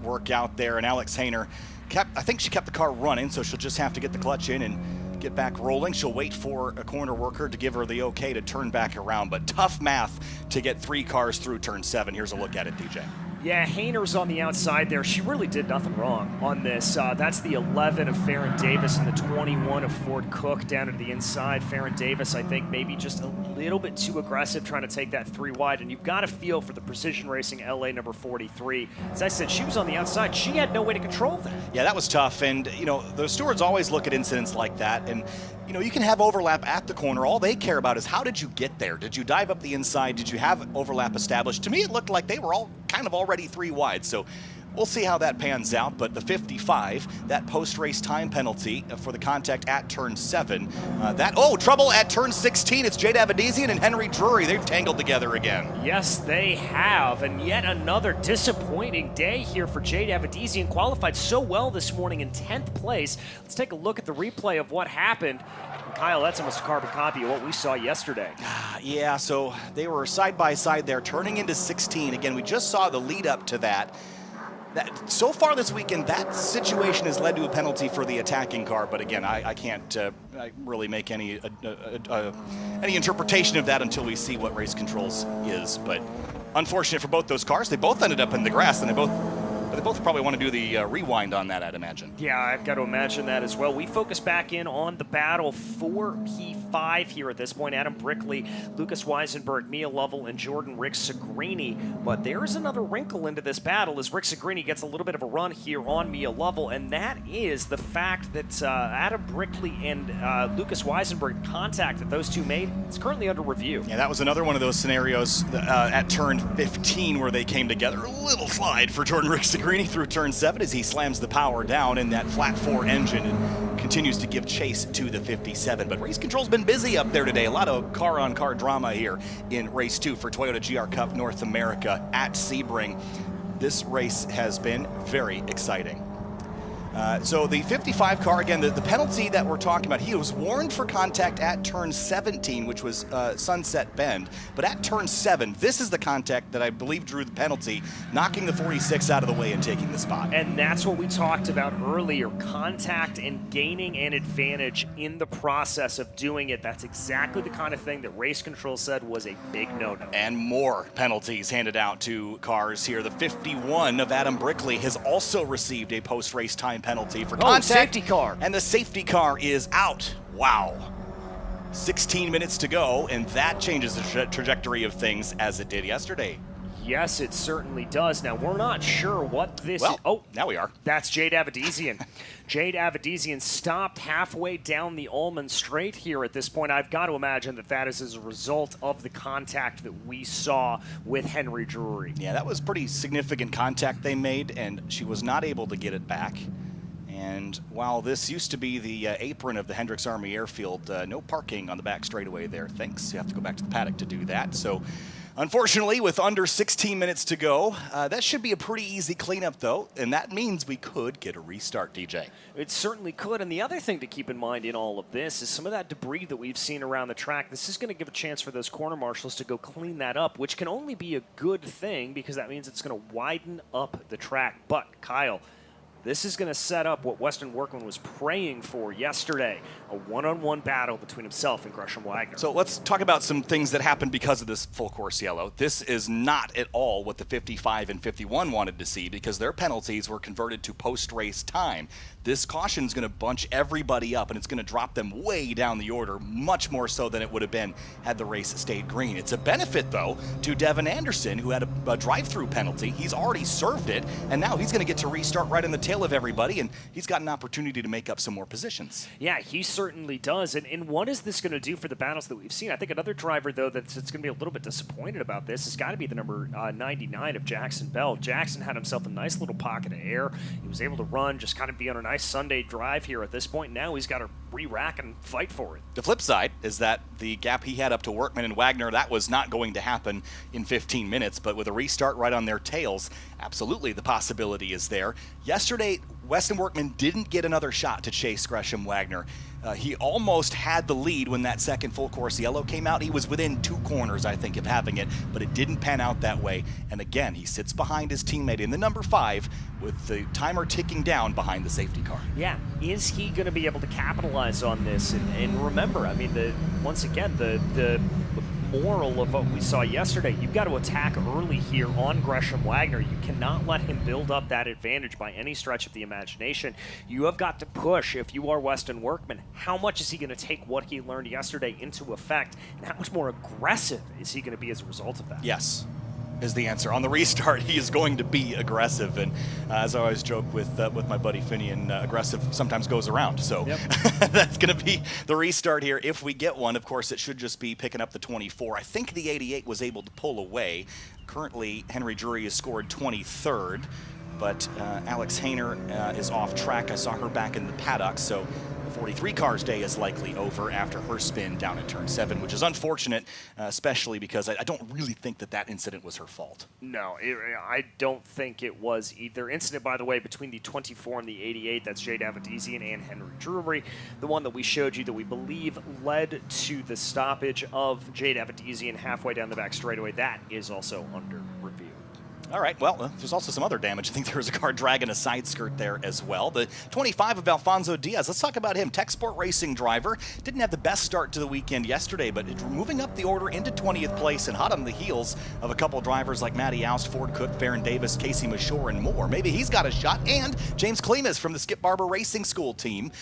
work out there, and Alex Hayner I think she kept the car running, so she'll just have to get the clutch in and get back rolling. She'll wait for a corner worker to give her the okay to turn back around, but tough math to get 3 cars through turn 7. Here's a look at it, DJ. Yeah, Hayner's on the outside there. She really did nothing wrong on this. That's the 11 of Farron Davis and the 21 of Ford Cook down to the inside. Farron Davis, I think, maybe just a little bit too aggressive trying to take that 3 wide, and you've got to feel for the Precision Racing LA number 43. As I said, she was on the outside. She had no way to control that. Yeah, that was tough, and, you know, the stewards always look at incidents like that, and, you know, you can have overlap at the corner. All they care about is how did you get there? Did you dive up the inside? Did you have overlap established? To me, it looked like they were all kind of already 3 wide, so we'll see how that pans out. But the 55, that post-race time penalty for the contact at turn 7, trouble at turn 16. It's Jade Avedizian and Henry Drury. They've tangled together again. Yes, they have, and yet another disappointing day here for Jade Avedizian. Qualified so well this morning in 10th place. Let's take a look at the replay of what happened. Kyle, that's almost a carbon copy of what we saw yesterday. Yeah, so they were side by side there, turning into 16. Again, we just saw the lead up to that. So far this weekend, that situation has led to a penalty for the attacking car. But again, I can't really make any interpretation of that until we see what race controls is. But unfortunate for both those cars. They both ended up in the grass, and they both probably want to do the rewind on that, I'd imagine. Yeah, I've got to imagine that as well. We focus back in on the battle for P5 here at this point. Adam Brickley, Lucas Weisenberg, Mia Lovell, and Jordan Rick-Segrini. But there is another wrinkle into this battle as Rick-Segrini gets a little bit of a run here on Mia Lovell, and that is the fact that Adam Brickley and Lucas Weisenberg contact that those two made is currently under review. Yeah, that was another one of those scenarios at turn 15 where they came together. A little slide for Jordan Rick-Segrini through turn 7 as he slams the power down in that flat 4 engine and continues to give chase to the 57. But race control's been busy up there today. A lot of car-on-car drama here in race 2 for Toyota GR Cup North America at Sebring. This race has been very exciting. So the 55 car, again, the penalty that we're talking about, he was warned for contact at turn 17, which was Sunset Bend. But at turn 7, this is the contact that I believe drew the penalty, knocking the 46 out of the way and taking the spot. And that's what we talked about earlier, contact and gaining an advantage in the process of doing it. That's exactly the kind of thing that race control said was a big no-no. And more penalties handed out to cars here. The 51 of Adam Brickley has also received a post-race time penalty for contact. Safety car. And the safety car is out. Wow. 16 minutes to go, and that changes the trajectory of things as it did yesterday. Yes, it certainly does. Now, we're not sure what this well, is. Oh, now we are. That's Jade Avedisian. Jade Avedisian stopped halfway down the Ullman Straight here at this point. I've got to imagine that that is as a result of the contact that we saw with Henry Drury. Yeah, that was pretty significant contact they made, and she was not able to get it back. And while this used to be the apron of the Hendricks Army Airfield, no parking on the back straightaway there. Thanks. You have to go back to the paddock to do that. So, unfortunately, with under 16 minutes to go, that should be a pretty easy cleanup, though, and that means we could get a restart, DJ. It certainly could, and the other thing to keep in mind in all of this is some of that debris that we've seen around the track. This is going to give a chance for those corner marshals to go clean that up, which can only be a good thing because that means it's going to widen up the track. But, Kyle, this is going to set up what Weston Workman was praying for yesterday, a one-on-one battle between himself and Gresham Wagner. So let's talk about some things that happened because of this full course yellow. This is not at all what the 55 and 51 wanted to see because their penalties were converted to post-race time. This caution is going to bunch everybody up, and it's going to drop them way down the order, much more so than it would have been had the race stayed green. It's a benefit, though, to Devin Anderson, who had a drive-through penalty. He's already served it, and now he's going to get to restart right in the tail of everybody, and he's got an opportunity to make up some more positions. Yeah, he certainly does. And what is this going to do for the battles that we've seen? I think another driver, though, that's going to be a little bit disappointed about this has got to be the number 99 of Jackson Bell. Jackson had himself a nice little pocket of air. He was able to run, just kind of be on a nice Sunday drive here at this point. Now he's got to re-rack and fight for it. The flip side is that the gap he had up to Workman and Wagner, that was not going to happen in 15 minutes, but with a restart right on their tails, absolutely the possibility is there. Yesterday, Weston Workman didn't get another shot to chase Gresham Wagner. He almost had the lead when that second full course yellow came out. He was within 2 corners, I think, of having it, but it didn't pan out that way. And again, he sits behind his teammate in the number 5 with the timer ticking down behind the safety car. Yeah, is he going to be able to capitalize on this? And remember, I mean, once again, the moral of what we saw yesterday, you've got to attack early here on Gresham Wagner. You cannot let him build up that advantage by any stretch of the imagination. You have got to push, if you are Weston Workman, how much is he going to take what he learned yesterday into effect, and how much more aggressive is he going to be as a result of that? Yes, is the answer. On the restart, he is going to be aggressive, and as I always joke with my buddy Finian, aggressive sometimes goes around, so yep. That's going to be the restart here if we get one. Of course, it should just be picking up the 24. I think the 88 was able to pull away. Currently, Henry Drury has scored 23rd, but Alex Hayner is off track. I saw her back in the paddock, so the 43 cars day is likely over after her spin down at turn 7, which is unfortunate, especially because I don't really think that incident was her fault. No, I don't think it was either. Incident, by the way, between the 24 and the 88, that's Jade Avedisian and Henry Drury. The one that we showed you that we believe led to the stoppage of Jade Avedisian halfway down the back straightaway, that is also under review. All right, well, there's also some other damage. I think there was a car dragging a side skirt there as well. The 25 of Alfonso Diaz, let's talk about him. Tech Sport Racing driver. Didn't have the best start to the weekend yesterday, but it's moving up the order into 20th place and hot on the heels of a couple of drivers like Matty Oust, Ford Cook, Farron Davis, Casey Mashore, and more. Maybe he's got a shot. And James Klimas from the Skip Barber Racing School team.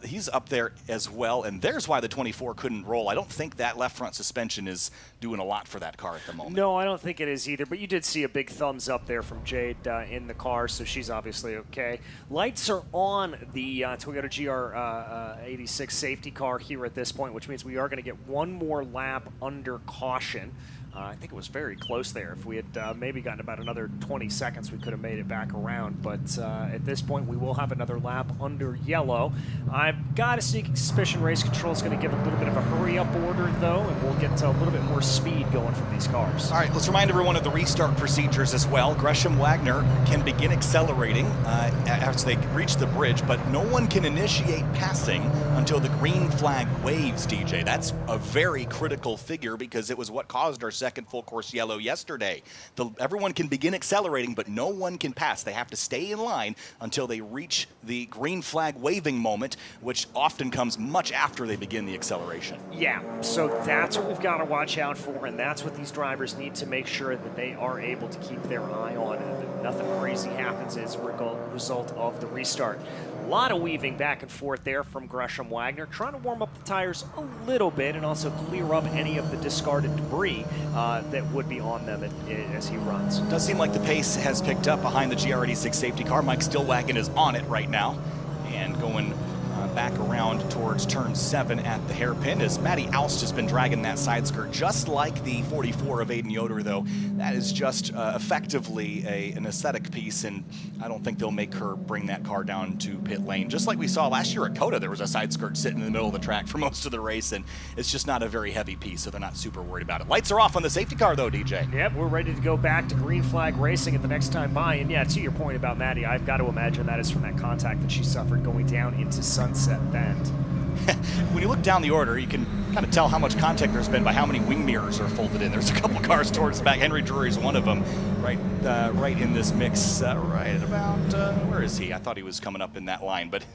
He's up there as well, and there's why the 24 couldn't roll. I don't think that left front suspension is doing a lot for that car at the moment. No, I don't think it is either, but you did see a big thumbs up there from Jade in the car, so she's obviously okay. Lights are on the Toyota GR 86 safety car here at this point, which means we are going to get one more lap under caution. I think it was very close there. If we had maybe gotten about another 20 seconds, we could have made it back around. But at this point, we will have another lap under yellow. I've got a sneaking suspicion Race Control is going to give a little bit of a hurry-up order, though, and we'll get a little bit more speed going from these cars. All right, let's remind everyone of the restart procedures as well. Gresham Wagner can begin accelerating as they reach the bridge, but no one can initiate passing until the green flag waves, DJ. That's a very critical figure because it was what caused our second full course yellow yesterday. Everyone can begin accelerating, but no one can pass. They have to stay in line until they reach the green flag waving moment, which often comes much after they begin the acceleration. Yeah, so that's what we've got to watch out for, and that's what these drivers need to make sure that they are able to keep their eye on, and that nothing crazy happens as a result of the restart. A lot of weaving back and forth there from Gresham Wagner, trying to warm up the tires a little bit and also clear up any of the discarded debris that would be on them as he runs. It does seem like the pace has picked up behind the GR86 safety car. Mike Stillwagon is on it right now and going back around towards turn 7 at the hairpin as Maddie Oust has been dragging that side skirt just like the 44 of Aiden Yoder, though. That is just effectively an aesthetic piece, and I don't think they'll make her bring that car down to pit lane. Just like we saw last year at COTA, there was a side skirt sitting in the middle of the track for most of the race, and it's just not a very heavy piece, so they're not super worried about it. Lights are off on the safety car, though, DJ. Yep, we're ready to go back to green flag racing at the next time by, and yeah, to your point about Maddie, I've got to imagine that is from that contact that she suffered going down into Sunset Bend. When you look down the order, you can kind of tell how much contact there's been by how many wing mirrors are folded in. There's a couple cars towards the back. Henry Drury's one of them, right in this mix, right about, where is he? I thought he was coming up in that line, but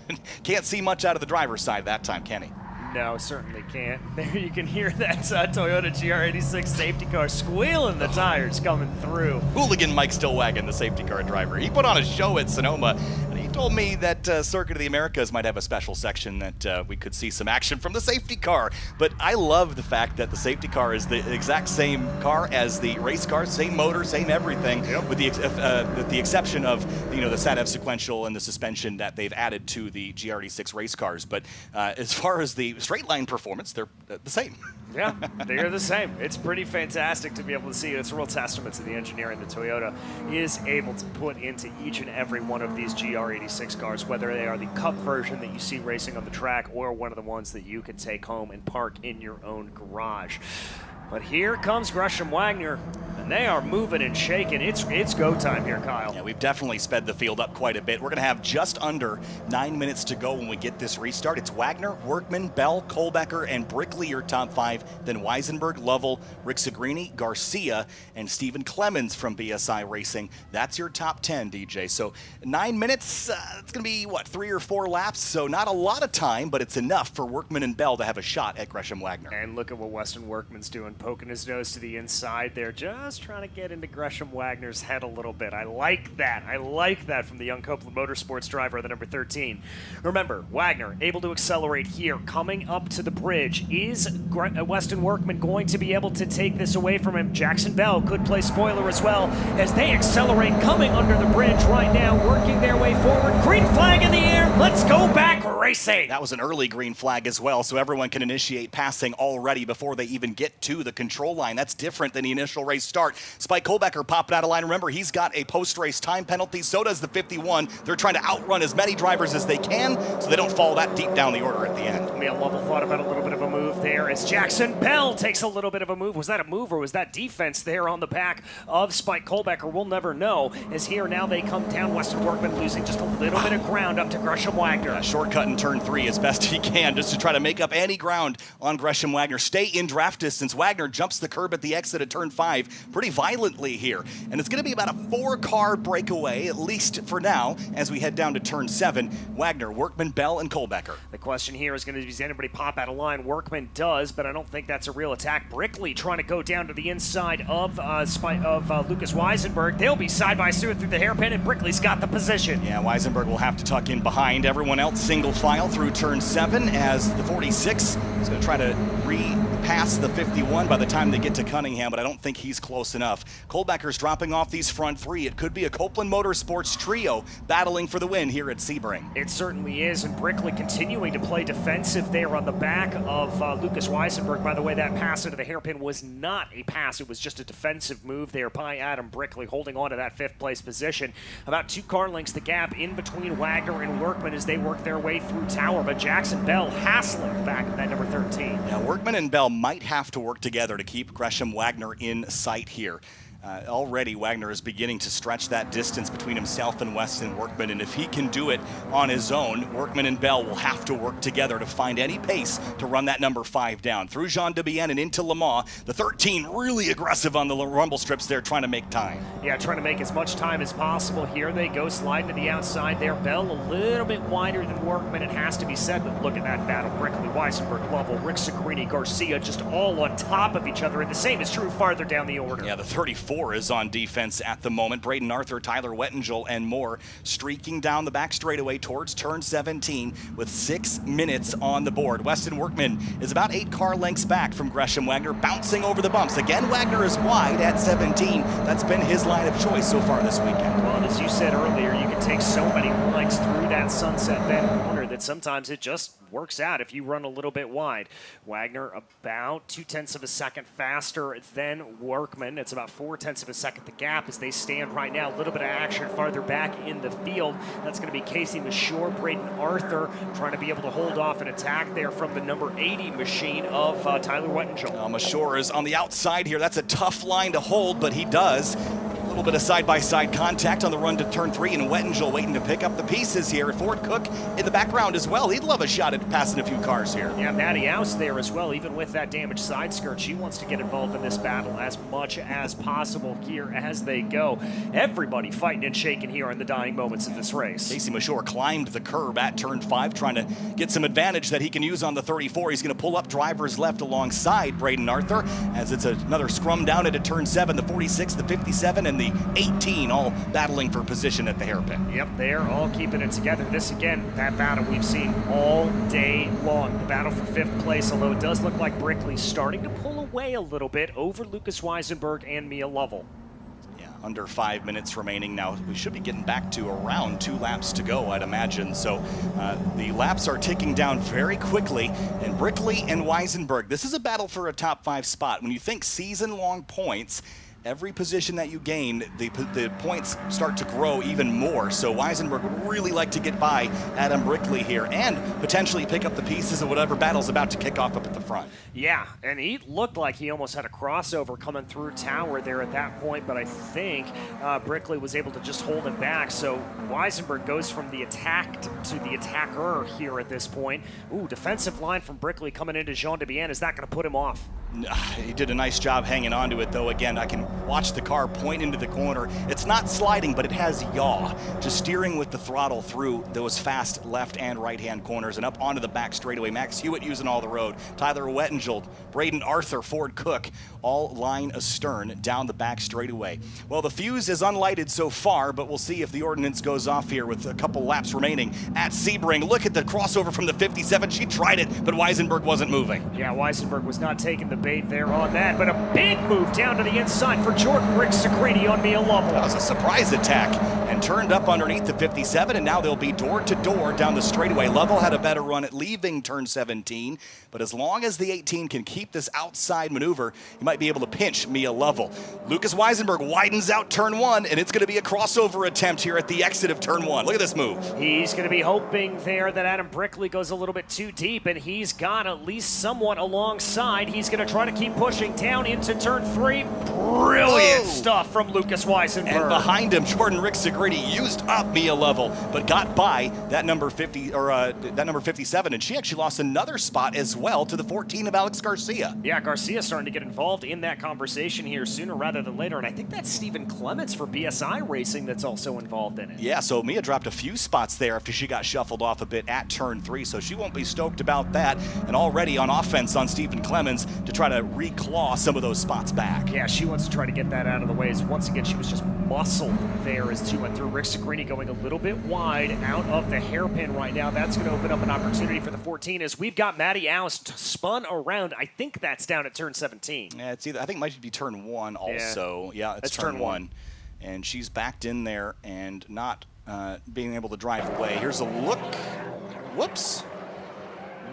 can't see much out of the driver's side that time, can he? No, certainly can't. There you can hear that Toyota GR86 safety car squealing the tires coming through. Hooligan Mike Stillwagon, the safety car driver. He put on a show at Sonoma, and he told me that Circuit of the Americas might have a special section that we could see some action from the safety car. But I love the fact that the safety car is the exact same car as the race car, same motor, same everything, with the exception of the SATF sequential and the suspension that they've added to the GR86 race cars. But as far as the straight line performance, they're the same. Yeah, they're the same. It's pretty fantastic to be able to see. It's a real testament to the engineering that Toyota is able to put into each and every one of these GR86 cars, whether they are the Cup version that you see racing on the track or one of the ones that you can take home and park in your own garage. But here comes Gresham Wagner, and they are moving and shaking. It's go time here, Kyle. Yeah, we've definitely sped the field up quite a bit. We're going to have just under 9 minutes to go when we get this restart. It's Wagner, Workman, Bell, Kohlbecker, and Brickley, your top 5. Then Weisenberg, Lovell, Rick Segrini, Garcia, and Stephen Clemens from BSI Racing. That's your top 10, DJ. So 9 minutes, it's going to be, 3 or 4 laps? So not a lot of time, but it's enough for Workman and Bell to have a shot at Gresham Wagner. And look at what Weston Workman's doing, poking his nose to the inside there, just trying to get into Gresham Wagner's head a little bit. I like that. I like that from the young Copeland Motorsports driver, the number 13. Remember, Wagner able to accelerate here, coming up to the bridge. Is Weston Workman going to be able to take this away from him? Jackson Bell could play spoiler as well as they accelerate, coming under the bridge right now, working their way forward. Green flag in the air. Let's go back racing. That was an early green flag as well, so everyone can initiate passing already before they even get to the control line. That's different than the initial race start. Spike Kohlbecker popping out of line. Remember, he's got a post-race time penalty. So does the 51. They're trying to outrun as many drivers as they can so they don't fall that deep down the order at the end. Lovell thought about a little bit of a move there as Jackson Bell takes a little bit of a move. Was that a move or was that defense there on the back of Spike Kohlbecker? We'll never know, as here now they come down. Weston Workman losing just a little bit of ground up to Gresham Wagner. Shortcut in turn 3 as best he can just to try to make up any ground on Gresham Wagner. Stay in draft distance. Wagner jumps the curb at the exit at turn 5 pretty violently here. And it's going to be about a 4-car breakaway, at least for now, as we head down to turn 7. Wagner, Workman, Bell, and Kohlbecker. The question here is going to be, does anybody pop out of line? Workman does, but I don't think that's a real attack. Brickley trying to go down to the inside of Lucas Weisenberg. They'll be side by side through the hairpin, and Brickley's got the position. Yeah, Weisenberg will have to tuck in behind everyone else, single file through turn 7, as the 46 is going to try to past the 51 by the time they get to Cunningham, but I don't think he's close enough. Kohlbecker's dropping off these front three. It could be a Copeland Motorsports trio battling for the win here at Sebring. It certainly is, and Brickley continuing to play defensive there on the back of Lucas Weisenberg. By the way, that pass into the hairpin was not a pass. It was just a defensive move there by Adam Brickley, holding on to that fifth-place position. About 2 car lengths the gap in between Wagner and Workman as they work their way through Tower, but Jackson Bell hassling the back of that number 13. Now, Workman and Bell might have to work together to keep Gresham Wagner in sight here. Already Wagner is beginning to stretch that distance between himself and Weston Workman, and if he can do it on his own, Workman and Bell will have to work together to find any pace to run that number 5 down. Through Jean Debienne and into Lamar, the 13 really aggressive on the rumble strips there, trying to make time. Yeah, trying to make as much time as possible. Here they go, sliding to the outside there. Bell a little bit wider than Workman, it has to be said, but look at that battle. Brickley, Weisenberg, Lovell, Rick Segrini, Garcia, just all on top of each other, and the same is true farther down the order. Yeah, the 34 is on defense at the moment. Braden Arthur, Tyler Wettingel, and more streaking down the back straightaway towards turn 17 with 6 minutes on the board. Weston Workman is about 8 car lengths back from Gresham Wagner, bouncing over the bumps. Again, Wagner is wide at 17. That's been his line of choice so far this weekend. Well, as you said earlier, you can take so many lengths through that Sunset Bend corner that sometimes it just works out if you run a little bit wide. Wagner about 0.2 of a second faster than Workman. It's about 0.4 of a second the gap as they stand right now. A little bit of action farther back in the field. That's going to be Casey Mashore, Braden Arthur trying to be able to hold off an attack there from the number 80 machine of Tyler Wettingel. Mashore is on the outside here. That's a tough line to hold, but he does. A little bit of side-by-side contact on the run to turn 3, and Wettingel waiting to pick up the pieces here. Ford Cook in the background as well. He'd love a shot at passing a few cars here. Yeah, Maddie Oust there as well. Even with that damaged side skirt, she wants to get involved in this battle as much as possible here as they go. Everybody fighting and shaking here in the dying moments of this race. Casey Mashore climbed the curb at turn 5, trying to get some advantage that he can use on the 34. He's going to pull up drivers left alongside Braden Arthur as it's another scrum down into turn 7, the 46, the 57, and the 18 all battling for position at the hairpin. Yep, they're all keeping it together. This again, that battle we've seen all day long. The battle for 5th place, although it does look like Brickley's starting to pull away a little bit over Lucas Weisenberg and Mia Lovell. Yeah, under 5 minutes remaining now. We should be getting back to around 2 laps to go, I'd imagine. So the laps are ticking down very quickly. And Brickley and Weisenberg, this is a battle for a top 5 spot. When you think season-long points, every position that you gain, the points start to grow even more. So Weisenberg would really like to get by Adam Brickley here and potentially pick up the pieces of whatever battle's about to kick off up at the front. Yeah, and he looked like he almost had a crossover coming through Tower there at that point, but I think Brickley was able to just hold him back. So Weisenberg goes from the attacked to the attacker here at this point. Ooh, defensive line from Brickley coming into Jean Debienne. Is that going to put him off? He did a nice job hanging on to it, though. Again, I can watch the car point into the corner. It's not sliding, but it has yaw, just steering with the throttle through those fast left and right-hand corners and up onto the back straightaway. Max Hewitt using all the road. Tyler Wettingel, Braden Arthur, Ford Cook, all line astern down the back straightaway. Well, the fuse is unlighted so far, but we'll see if the ordnance goes off here with a couple laps remaining at Sebring. Look at the crossover from the 57. She tried it, but Weisenberg wasn't moving. Yeah, Weisenberg was not taking the bait there on that, but a big move down to the inside for Jordan Rick Segrini on Mia Lovell. That was a surprise attack and turned up underneath the 57, and now they'll be door to door down the straightaway. Lovell had a better run at leaving turn 17, but as long as the 18 can keep this outside maneuver, he might be able to pinch Mia Lovell. Lucas Weisenberg widens out turn 1, and it's going to be a crossover attempt here at the exit of turn 1. Look at this move. He's going to be hoping there that Adam Brickley goes a little bit too deep, and he's got at least somewhat alongside. He's going to try to keep pushing down into turn 3. Brilliant stuff from Lucas Weisenberg. And behind him, Jordan Rick Segrini used up Mia Lovell, but got by that number 50 or that number 57, and she actually lost another spot as well to the 14 of Alex Garcia. Yeah, Garcia starting to get involved in that conversation here sooner rather than later, and I think that's Stephen Clements for BSI Racing that's also involved in it. Yeah, so Mia dropped a few spots there after she got shuffled off a bit at turn 3, so she won't be stoked about that, and already on offense on Stephen Clements to try to reclaw some of those spots back. Yeah, she wants to try to get that out of the way, as once again she was just muscled there as she went through. Rick Segrini going a little bit wide out of the hairpin right now. That's going to open up an opportunity for the 14 as we've got Maddie Oust spun around. I think that's down at turn 17. Yeah, it's either, I think it might be turn 1 also. Yeah, it's turn 1. And she's backed in there and not being able to drive away. Here's a look. Whoops.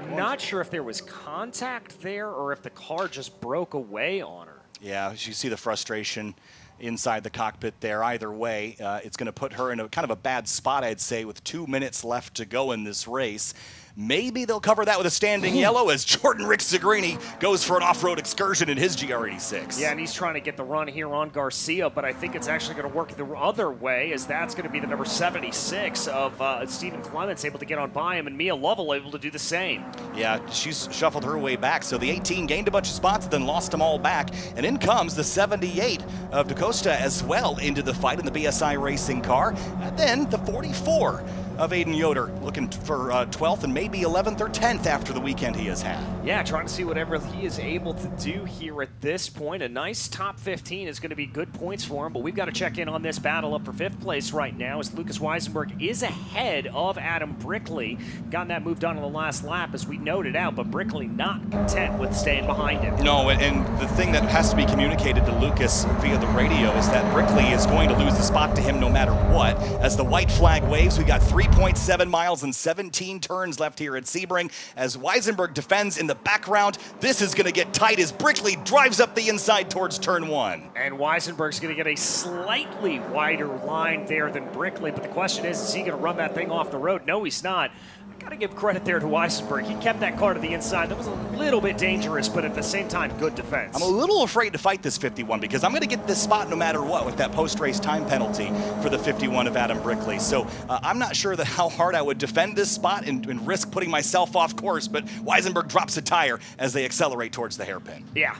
Not sure if there was contact there or if the car just broke away on her. Yeah, you see the frustration inside the cockpit there. Either way, it's going to put her in a kind of a bad spot, I'd say, with 2 minutes left to go in this race. Maybe they'll cover that with a standing yellow as Jordan Rick Segrini goes for an off-road excursion in his GR86. Yeah, and he's trying to get the run here on Garcia, but I think it's actually going to work the other way, as that's going to be the number 76 of Stephen Clements able to get on by him, and Mia Lovell able to do the same. Yeah, she's shuffled her way back. So the 18 gained a bunch of spots, then lost them all back. And in comes the 78 of DaCosta as well into the fight in the BSI racing car. And then the 44 of Aiden Yoder, looking for 12th and maybe 11th or 10th after the weekend he has had. Yeah, trying to see whatever he is able to do here at this point. A nice top 15 is going to be good points for him, but we've got to check in on this battle up for 5th place right now as Lucas Weisenberg is ahead of Adam Brickley. Got that moved on in the last lap as we noted out, but Brickley not content with staying behind him. No, and the thing that has to be communicated to Lucas via the radio is that Brickley is going to lose the spot to him no matter what. As the white flag waves, we got 3.7 miles and 17 turns left here at Sebring. As Weisenberg defends in the background, this is going to get tight as Brickley drives up the inside towards turn 1. And Weisenberg's going to get a slightly wider line there than Brickley, but the question is he going to run that thing off the road? No, he's not. Got to give credit there to Weisenberg. He kept that car to the inside. That was a little bit dangerous, but at the same time, good defense. I'm a little afraid to fight this 51 because I'm going to get this spot no matter what with that post-race time penalty for the 51 of Adam Brickley. So I'm not sure that how hard I would defend this spot and risk putting myself off course, but Weisenberg drops a tire as they accelerate towards the hairpin. Yeah.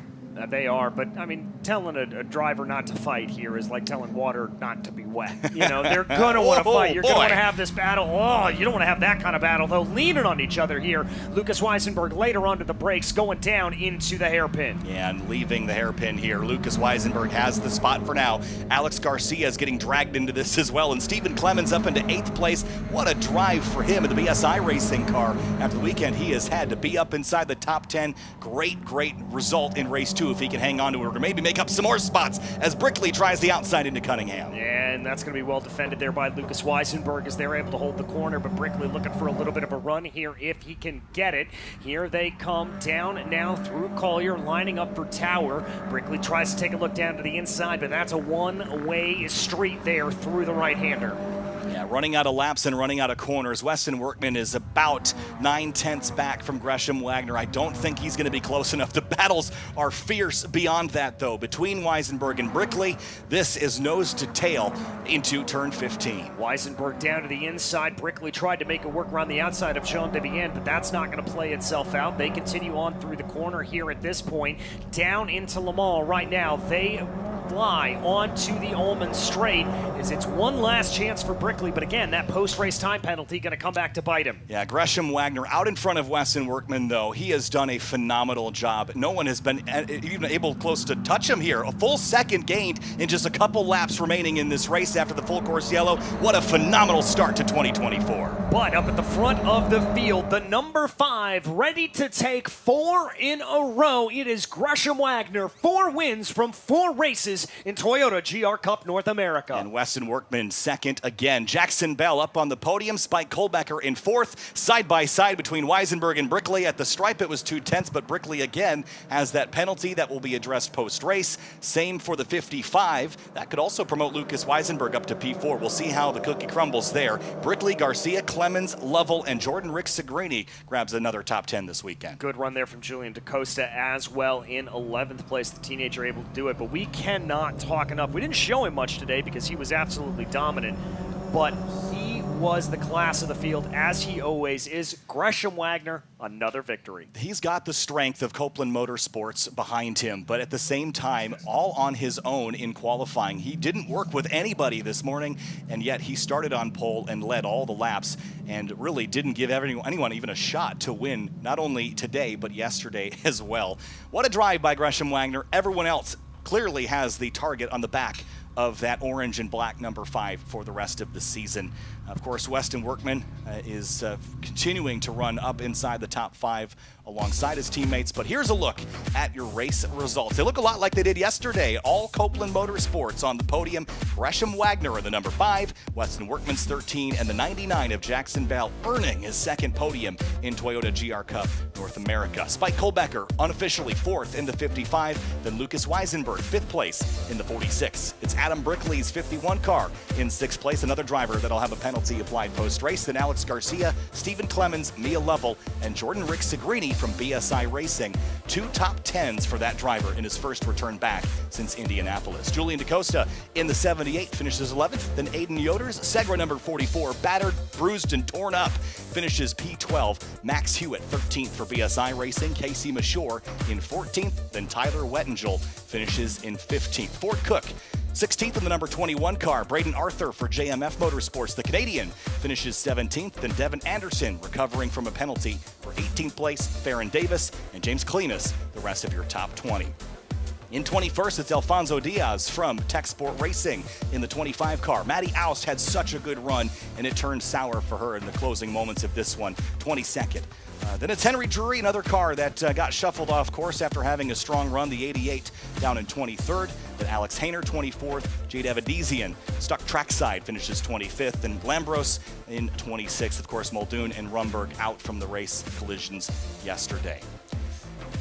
They are, but I mean, telling a driver not to fight here is like telling water not to be wet. You know, they're going to want to fight. You're going to want to have this battle. Oh, you don't want to have that kind of battle, though. Leaning on each other here. Lucas Weisenberg later onto the brakes, going down into the hairpin. Yeah, and leaving the hairpin here. Lucas Weisenberg has the spot for now. Alex Garcia is getting dragged into this as well, and Stephen Clemens up into 8th place. What a drive for him in the BSI racing car after the weekend he has had to be up inside the top 10. Great result in race 2 if he can hang on to it or maybe make up some more spots as Brickley tries the outside into Cunningham. And that's going to be well defended there by Lucas Weisenberg as they're able to hold the corner, but Brickley looking for a little bit of a run here if he can get it. Here they come down now through Collier, lining up for Tower. Brickley tries to take a look down to the inside, but that's a one-way street there through the right-hander. Yeah, running out of laps and running out of corners. Weston Workman is about 9/10 back from Gresham Wagner. I don't think he's going to be close enough. The battles are fierce beyond that, though. Between Weisenberg and Brickley, this is nose to tail into turn 15. Weisenberg down to the inside. Brickley tried to make it work around the outside of Jean Debienne, but that's not going to play itself out. They continue on through the corner here at this point. Down into Le Mans right now. They fly onto the Ullman Straight as it's one last chance for Brickley, but again, that post-race time penalty going to come back to bite him. Yeah, Gresham Wagner out in front of Weston Workman, though. He has done a phenomenal job. No one has been even able close to touch him here. A full second gained in just a couple laps remaining in this race after the full course yellow. What a phenomenal start to 2024. But up at the front of the field, the number 5 ready to take 4 in a row. It is Gresham Wagner, 4 wins from 4 races in Toyota GR Cup North America. And Weston Workman second again. Jackson Bell up on the podium. Spike Kolbecker in 4th. Side by side between Weisenberg and Brickley. At the stripe it was 2/10, but Brickley again has that penalty that will be addressed post-race. Same for the 55. That could also promote Lucas Weisenberg up to P4. We'll see how the cookie crumbles there. Brickley, Garcia, Clemens, Lovell, and Jordan Rick Segrini grabs another top 10 this weekend. Good run there from Julian DaCosta as well in 11th place. The teenager able to do it, but we cannot talk enough. We didn't show him much today because he was absolutely dominant, but he was the class of the field, as he always is. Gresham Wagner, another victory. He's got the strength of Copeland Motorsports behind him, but at the same time, all on his own in qualifying. He didn't work with anybody this morning, and yet he started on pole and led all the laps and really didn't give anyone even a shot to win, not only today, but yesterday as well. What a drive by Gresham Wagner. Everyone else clearly has the target on the back of that orange and black number 5 for the rest of the season. Of course, Weston Workman is continuing to run up inside the top 5 alongside his teammates. But here's a look at your race results. They look a lot like they did yesterday. All Copeland Motorsports on the podium. Gresham Wagner in the number 5, Weston Workman's 13, and the 99 of Jackson Bell earning his second podium in Toyota GR Cup North America. Spike Kohlbecker unofficially 4th in the 55, then Lucas Weisenberg 5th place in the 46. It's Adam Brickley's 51 car in 6th place, another driver that'll have a penalty applied post-race. Then Alex Garcia, Stephen Clemens, Mia Lovell, and Jordan Rick Segrini from BSI Racing. 2 top 10s for that driver in his first return back since Indianapolis. Julian DaCosta in the 78 finishes 11th. Then Aiden Yoders, Segra number 44, battered, bruised, and torn up, finishes P12. Max Hewitt 13th for BSI Racing. Casey Mashore in 14th. Then Tyler Wettengel finishes in 15th. Ford Cook 16th in the number 21 car. Braden Arthur for JMF Motorsports. The Canadian finishes 17th. Then Devin Anderson recovering from a penalty for 18th place. Farron Davis and James Cleanis, the rest of your top 20. In 21st, it's Alfonso Diaz from Tech Sport Racing in the 25 car. Maddie Oust had such a good run, and it turned sour for her in the closing moments of this one, 22nd. Then it's Henry Drury, another car that got shuffled off course after having a strong run, the 88 down in 23rd. Then Alex Hayner, 24th. Jade Avedizian stuck trackside, finishes 25th. And Lambros in 26th. Of course, Muldoon and Rumberg out from the race collisions yesterday.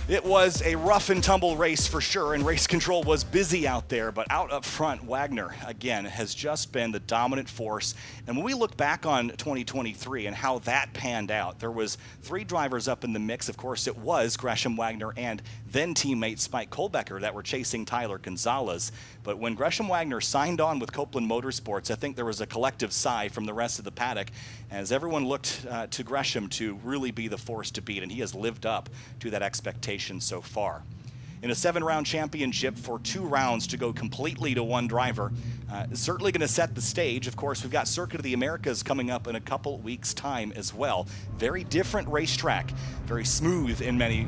It was a rough and tumble race for sure, and race control was busy out there, but out up front, Wagner, again, has just been the dominant force. And when we look back on 2023 and how that panned out, there was 3 drivers up in the mix. Of course, it was Gresham Wagner and then teammate Spike Kohlbecker that were chasing Tyler Gonzalez. But when Gresham Wagner signed on with Copeland Motorsports, I think there was a collective sigh from the rest of the paddock as everyone looked to Gresham to really be the force to beat, and he has lived up to that expectation so far. In a 7-round championship, for 2 rounds to go completely to one driver is certainly going to set the stage. Of course, we've got Circuit of the Americas coming up in a couple weeks' time as well. Very different racetrack, very smooth in many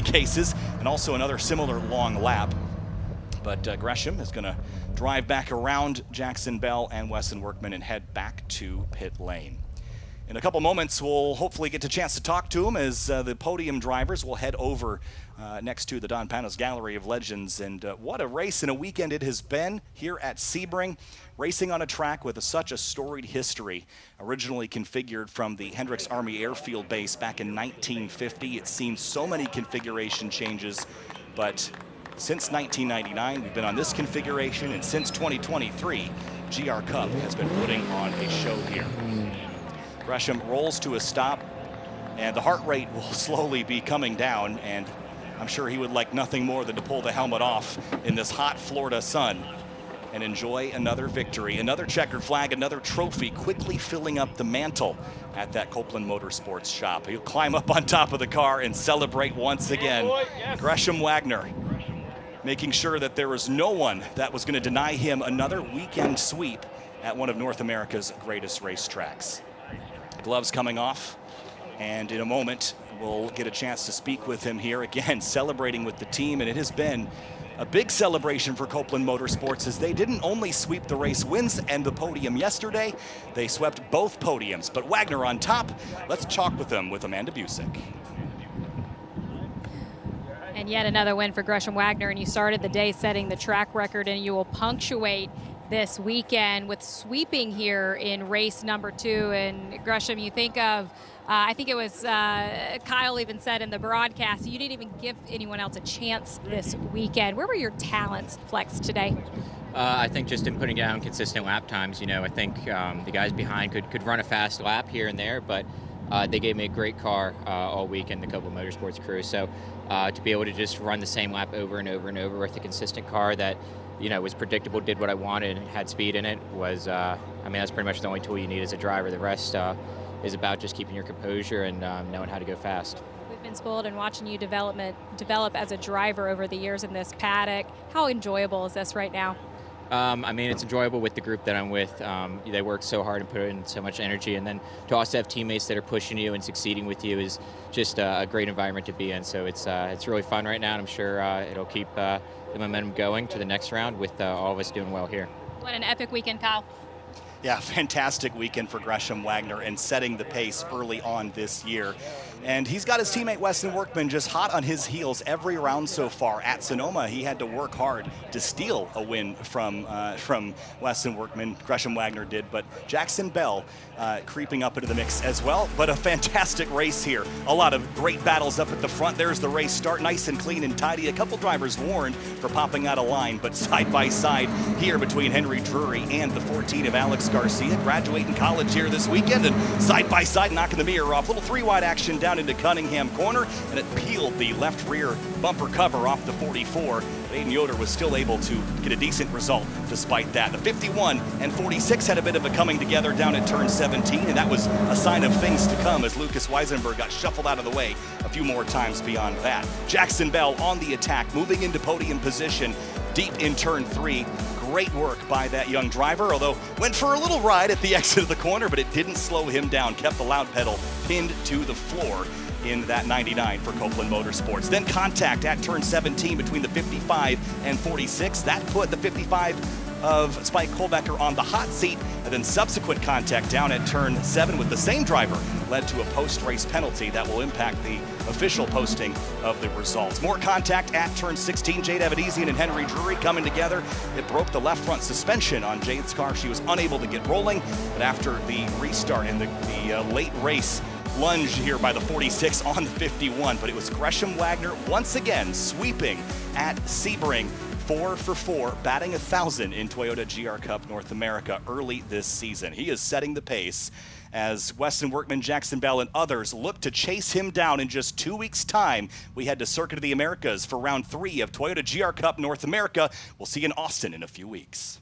cases, and also another similar long lap. But Gresham is going to drive back around Jackson Bell and Weston Workman and head back to pit lane. In a couple moments, we'll hopefully get a chance to talk to him as the podium drivers will head over next to the Don Panos Gallery of Legends. And what a race and a weekend it has been here at Sebring, racing on a track with such a storied history. Originally configured from the Hendricks Army Airfield Base back in 1950. It's seen so many configuration changes, but since 1999, we've been on this configuration, and since 2023, GR Cup has been putting on a show here. Gresham rolls to a stop, and the heart rate will slowly be coming down, and I'm sure he would like nothing more than to pull the helmet off in this hot Florida sun and enjoy another victory, another checkered flag, another trophy, quickly filling up the mantle at that Copeland Motorsports shop. He'll climb up on top of the car and celebrate once again. Gresham Wagner making sure that there was no one that was going to deny him another weekend sweep at one of North America's greatest racetracks. Gloves coming off, and in a moment we'll get a chance to speak with him here again, celebrating with the team. And it has been a big celebration for Copeland Motorsports as they didn't only sweep the race wins and the podium yesterday, they swept both podiums. But Wagner on top. Let's talk with him with Amanda Busick. And yet another win for Gresham Wagner, and you started the day setting the track record, and you will punctuate this weekend with sweeping here in race number 2. And Gresham, you think of, I think it was Kyle even said in the broadcast, you didn't even give anyone else a chance this weekend. Where were your talents flexed today? I think just in putting down consistent lap times. You know, I think the guys behind could run a fast lap here and there, but they gave me a great car all weekend, the Copeland Motorsports crew. So to be able to just run the same lap over and over and over with a consistent car that, you know, was predictable, did what I wanted, and had speed in it was, I mean, that's pretty much the only tool you need as a driver. The rest is about just keeping your composure and knowing how to go fast. We've been spoiled in watching you develop as a driver over the years in this paddock. How enjoyable is this right now? I mean, it's enjoyable with the group that I'm with. They work so hard and put in so much energy, and then to also have teammates that are pushing you and succeeding with you is just a great environment to be in. So it's really fun right now, and I'm sure it'll keep the momentum going to the next round with all of us doing well here. What an epic weekend, Kyle. Yeah, fantastic weekend for Gresham Wagner and setting the pace early on this year. And he's got his teammate Weston Workman just hot on his heels every round so far. At Sonoma, he had to work hard to steal a win from Weston Workman. Gresham Wagner did, but Jackson Bell creeping up into the mix as well. But a fantastic race here. A lot of great battles up at the front. There's the race start, nice and clean and tidy. A couple drivers warned for popping out of line, but side by side here between Henry Drury and the 14 of Alex Garcia, graduating college here this weekend, and side by side knocking the mirror off. Little 3-wide action down into Cunningham corner, and it peeled the left rear bumper cover off the 44. Aiden Yoder was still able to get a decent result despite that. The 51 and 46 had a bit of a coming together down at turn 17, and that was a sign of things to come as Lucas Weisenberg got shuffled out of the way a few more times beyond that. Jackson Bell on the attack, moving into podium position deep in turn 3. Great work by that young driver, although went for a little ride at the exit of the corner, but it didn't slow him down. Kept the loud pedal pinned to the floor in that 99 for Copeland Motorsports. Then contact at turn 17 between the 55 and 46. That put the 55 of Spike Kolbecker on the hot seat, and then subsequent contact down at turn 7 with the same driver led to a post-race penalty that will impact the official posting of the results. More contact at turn 16. Jade Avedisian and Henry Drury coming together. It broke the left front suspension on Jade's car. She was unable to get rolling, but after the restart and the late race lunge here by the 46 on the 51, but it was Gresham Wagner once again sweeping at Sebring. 4 for 4, batting 1,000 in Toyota GR Cup North America early this season. He is setting the pace as Weston Workman, Jackson Bell, and others look to chase him down in just 2 weeks' time. We head to Circuit of the Americas for round 3 of Toyota GR Cup North America. We'll see you in Austin in a few weeks.